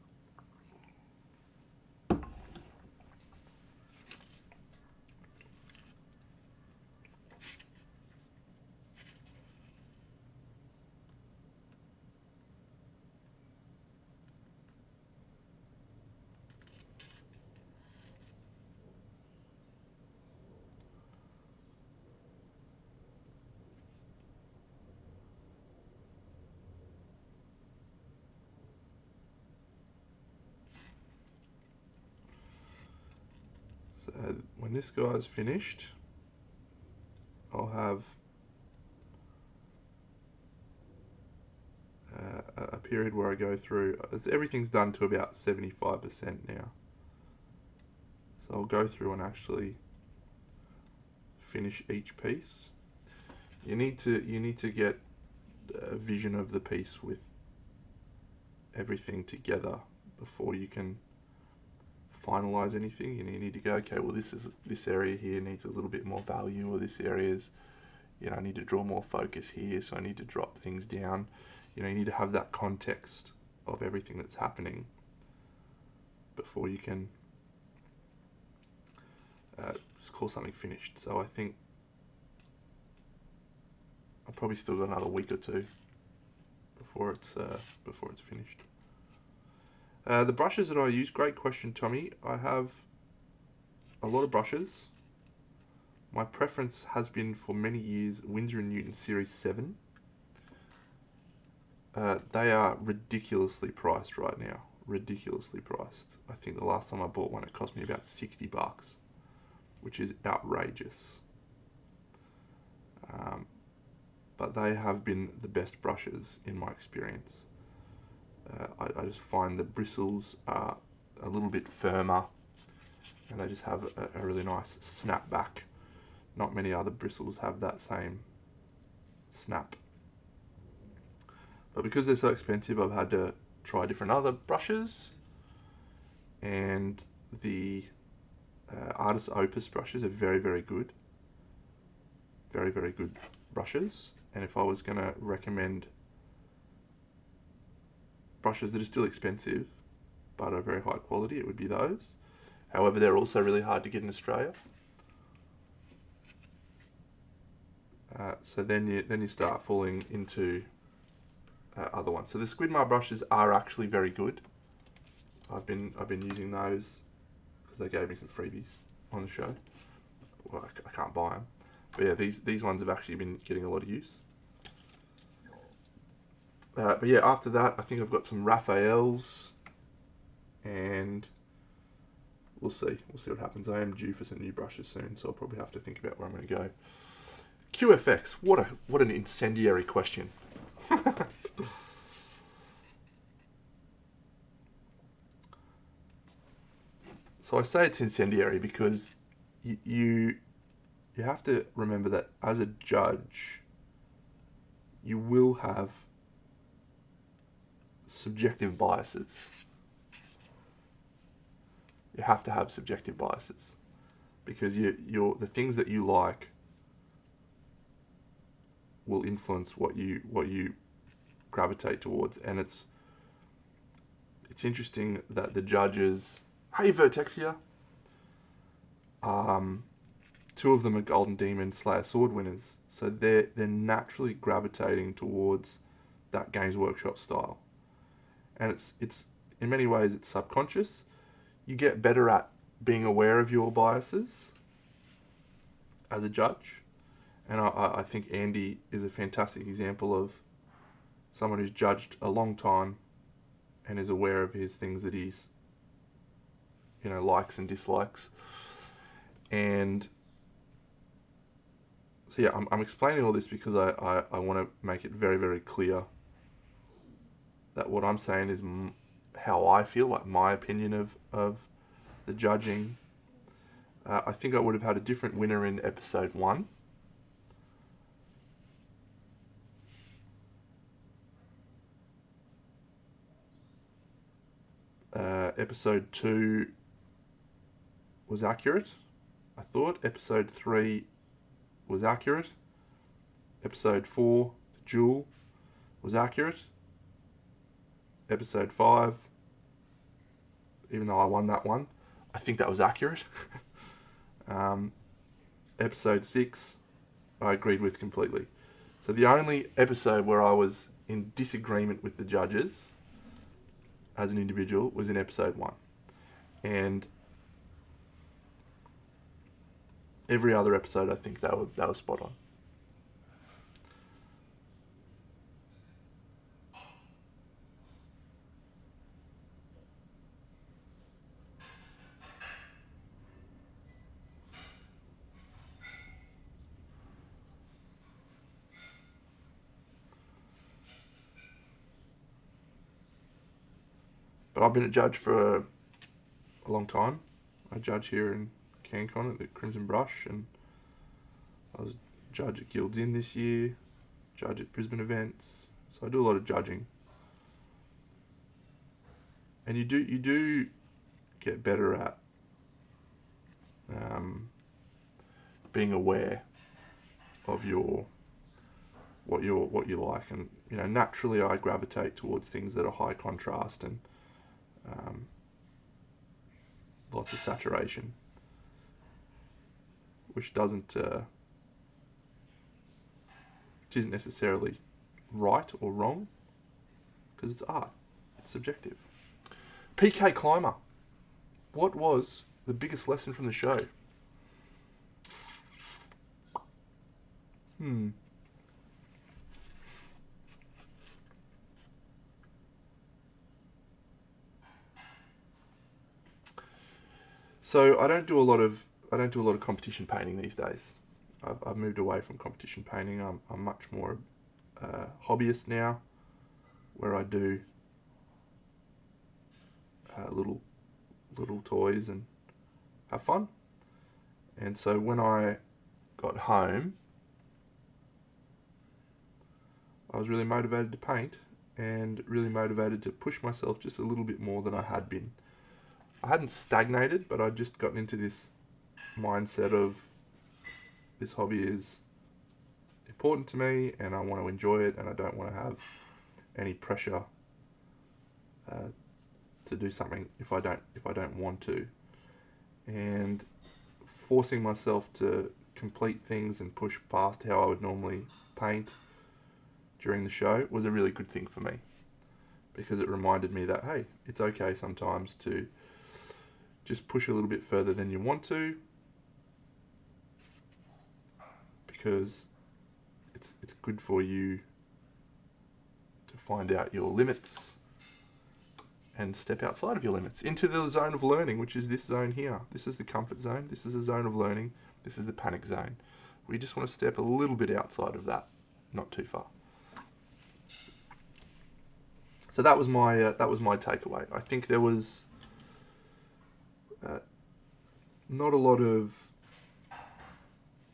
So when this guy's finished, I'll have a period where I go through, everything's done to about 75% now. So I'll go through and actually finish each piece. You need to get a vision of the piece with everything together before you can finalize anything. You need to go, okay, well this area here needs a little bit more value, or this area's, I need to draw more focus here, so I need to drop things down. You need to have that context of everything that's happening before you can call something finished. So I think I've probably still got another week or two before it's finished. The brushes that I use, great question, Tommy. I have a lot of brushes. My preference has been for many years Winsor & Newton Series 7. They are ridiculously priced right now. Ridiculously priced. I think the last time I bought one, it cost me about $60, which is outrageous. But they have been the best brushes in my experience. I just find the bristles are a little bit firmer, and they just have a really nice snap back. Not many other bristles have that same snap. But because they're so expensive, I've had to try different other brushes, and the Artist Opus brushes are very, very good. Very, very good brushes. And if I was going to recommend brushes that are still expensive but are very high quality, it would be those. However, they're also really hard to get in Australia. So then you start falling into other ones. So the Squidmar brushes are actually very good. I've been using those because they gave me some freebies on the show. Well, I can't buy them, but yeah, these ones have actually been getting a lot of use. But yeah, after that, I think I've got some Raphaels, and we'll see what happens. I am due for some new brushes soon, so I'll probably have to think about where I'm going to go. QFX. What an incendiary question. So I say it's incendiary because you have to remember that as a judge, you will have subjective biases. You have to have subjective biases because the things that you like will influence what you gravitate towards, and it's interesting that the judges. Hey, Vertexia. Two of them are Golden Demon Slayer Sword winners, so they're naturally gravitating towards that Games Workshop style, and it's in many ways it's subconscious. You get better at being aware of your biases as a judge, and I think Andy is a fantastic example of someone who's judged a long time and is aware of his things that he's likes and dislikes. And so yeah, I'm explaining all this because I want to make it very, very clear that what I'm saying is how I feel, like my opinion of the judging. I think I would have had a different winner in episode 1. Episode 2 was accurate, I thought. Episode 3 was accurate. Episode 4, the Jewel, was accurate. Episode 5, even though I won that one, I think that was accurate. Episode 6, I agreed with completely. So the only episode where I was in disagreement with the judges as an individual was in episode 1. And every other episode, I think that was spot on. But I've been a judge for a long time. I judge here in CanCon at the Crimson Brush, and I was judge at Guilds Inn this year, judge at Brisbane events. So I do a lot of judging. And you do get better at being aware of what you like, and naturally I gravitate towards things that are high contrast and lots of saturation, which isn't necessarily right or wrong, because it's art, it's subjective. PK Climber, what was the biggest lesson from the show? So I don't do a lot of competition painting these days. I've moved away from competition painting. I'm much more hobbyist now, where I do little toys and have fun. And so when I got home, I was really motivated to paint and really motivated to push myself just a little bit more than I had been. I hadn't stagnated, but I'd just gotten into this mindset of this hobby is important to me and I want to enjoy it, and I don't want to have any pressure to do something if I don't want to. And forcing myself to complete things and push past how I would normally paint during the show was a really good thing for me, because it reminded me that, hey, it's okay sometimes to just push a little bit further than you want to, because it's good for you to find out your limits and step outside of your limits into the zone of learning, which is this zone here. This is the comfort zone. This is a zone of learning. This is the panic zone. We just want to step a little bit outside of that, not too far. So that was my takeaway. I think there was not a lot of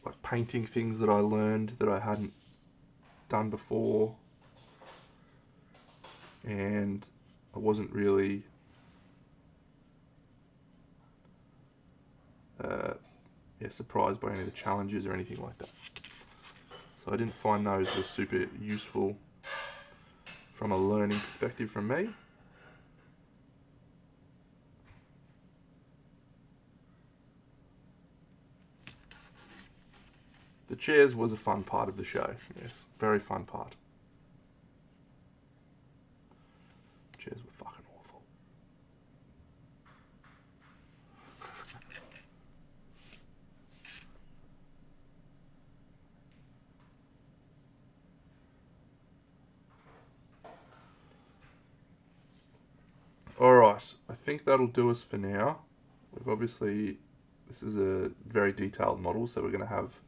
like painting things that I learned that I hadn't done before, and I wasn't really surprised by any of the challenges or anything like that. So I didn't find those were super useful from a learning perspective from me. The chairs was a fun part of the show. Yes, very fun part. Chairs were fucking awful. Alright, I think that'll do us for now. We've obviously, this is a very detailed model, so we're going to have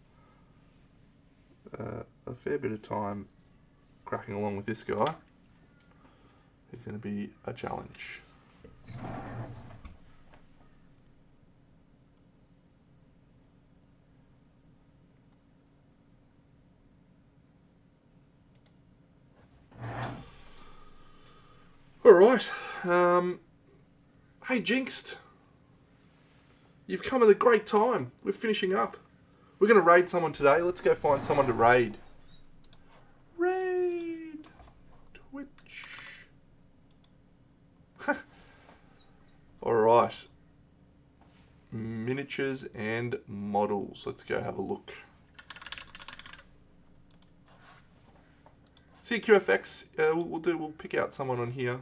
a fair bit of time cracking along with this guy. He's going to be a challenge. Alright, hey Jinxed, you've come at a great time. We're finishing up. We're going to raid someone today. Let's go find someone to raid. Raid Twitch. Alright. Miniatures and models. Let's go have a look. CQFX, we'll pick out someone on here.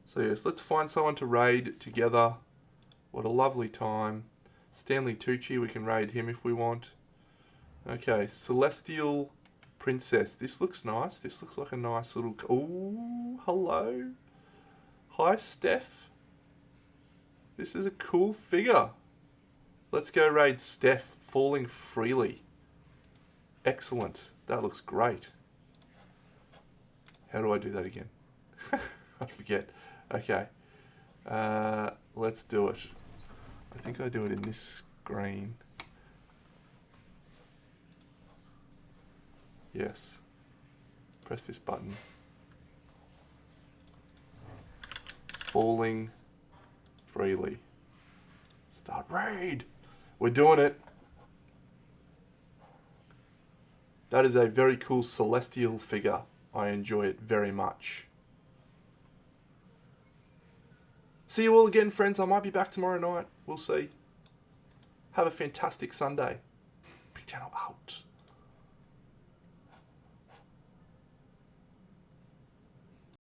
So yes, let's find someone to raid together. What a lovely time. Stanley Tucci, we can raid him if we want. Okay, Celestial Princess. This looks nice. This looks like a nice little... Ooh, hello. Hi, Steph. This is a cool figure. Let's go raid Steph, Falling Freely. Excellent. That looks great. How do I do that again? I forget. Okay. Let's do it. I think I do it in this screen. Yes. Press this button. Falling Freely. Start raid. We're doing it. That is a very cool celestial figure. I enjoy it very much. See you all again, friends. I might be back tomorrow night. We'll see. Have a fantastic Sunday. Big Channel out.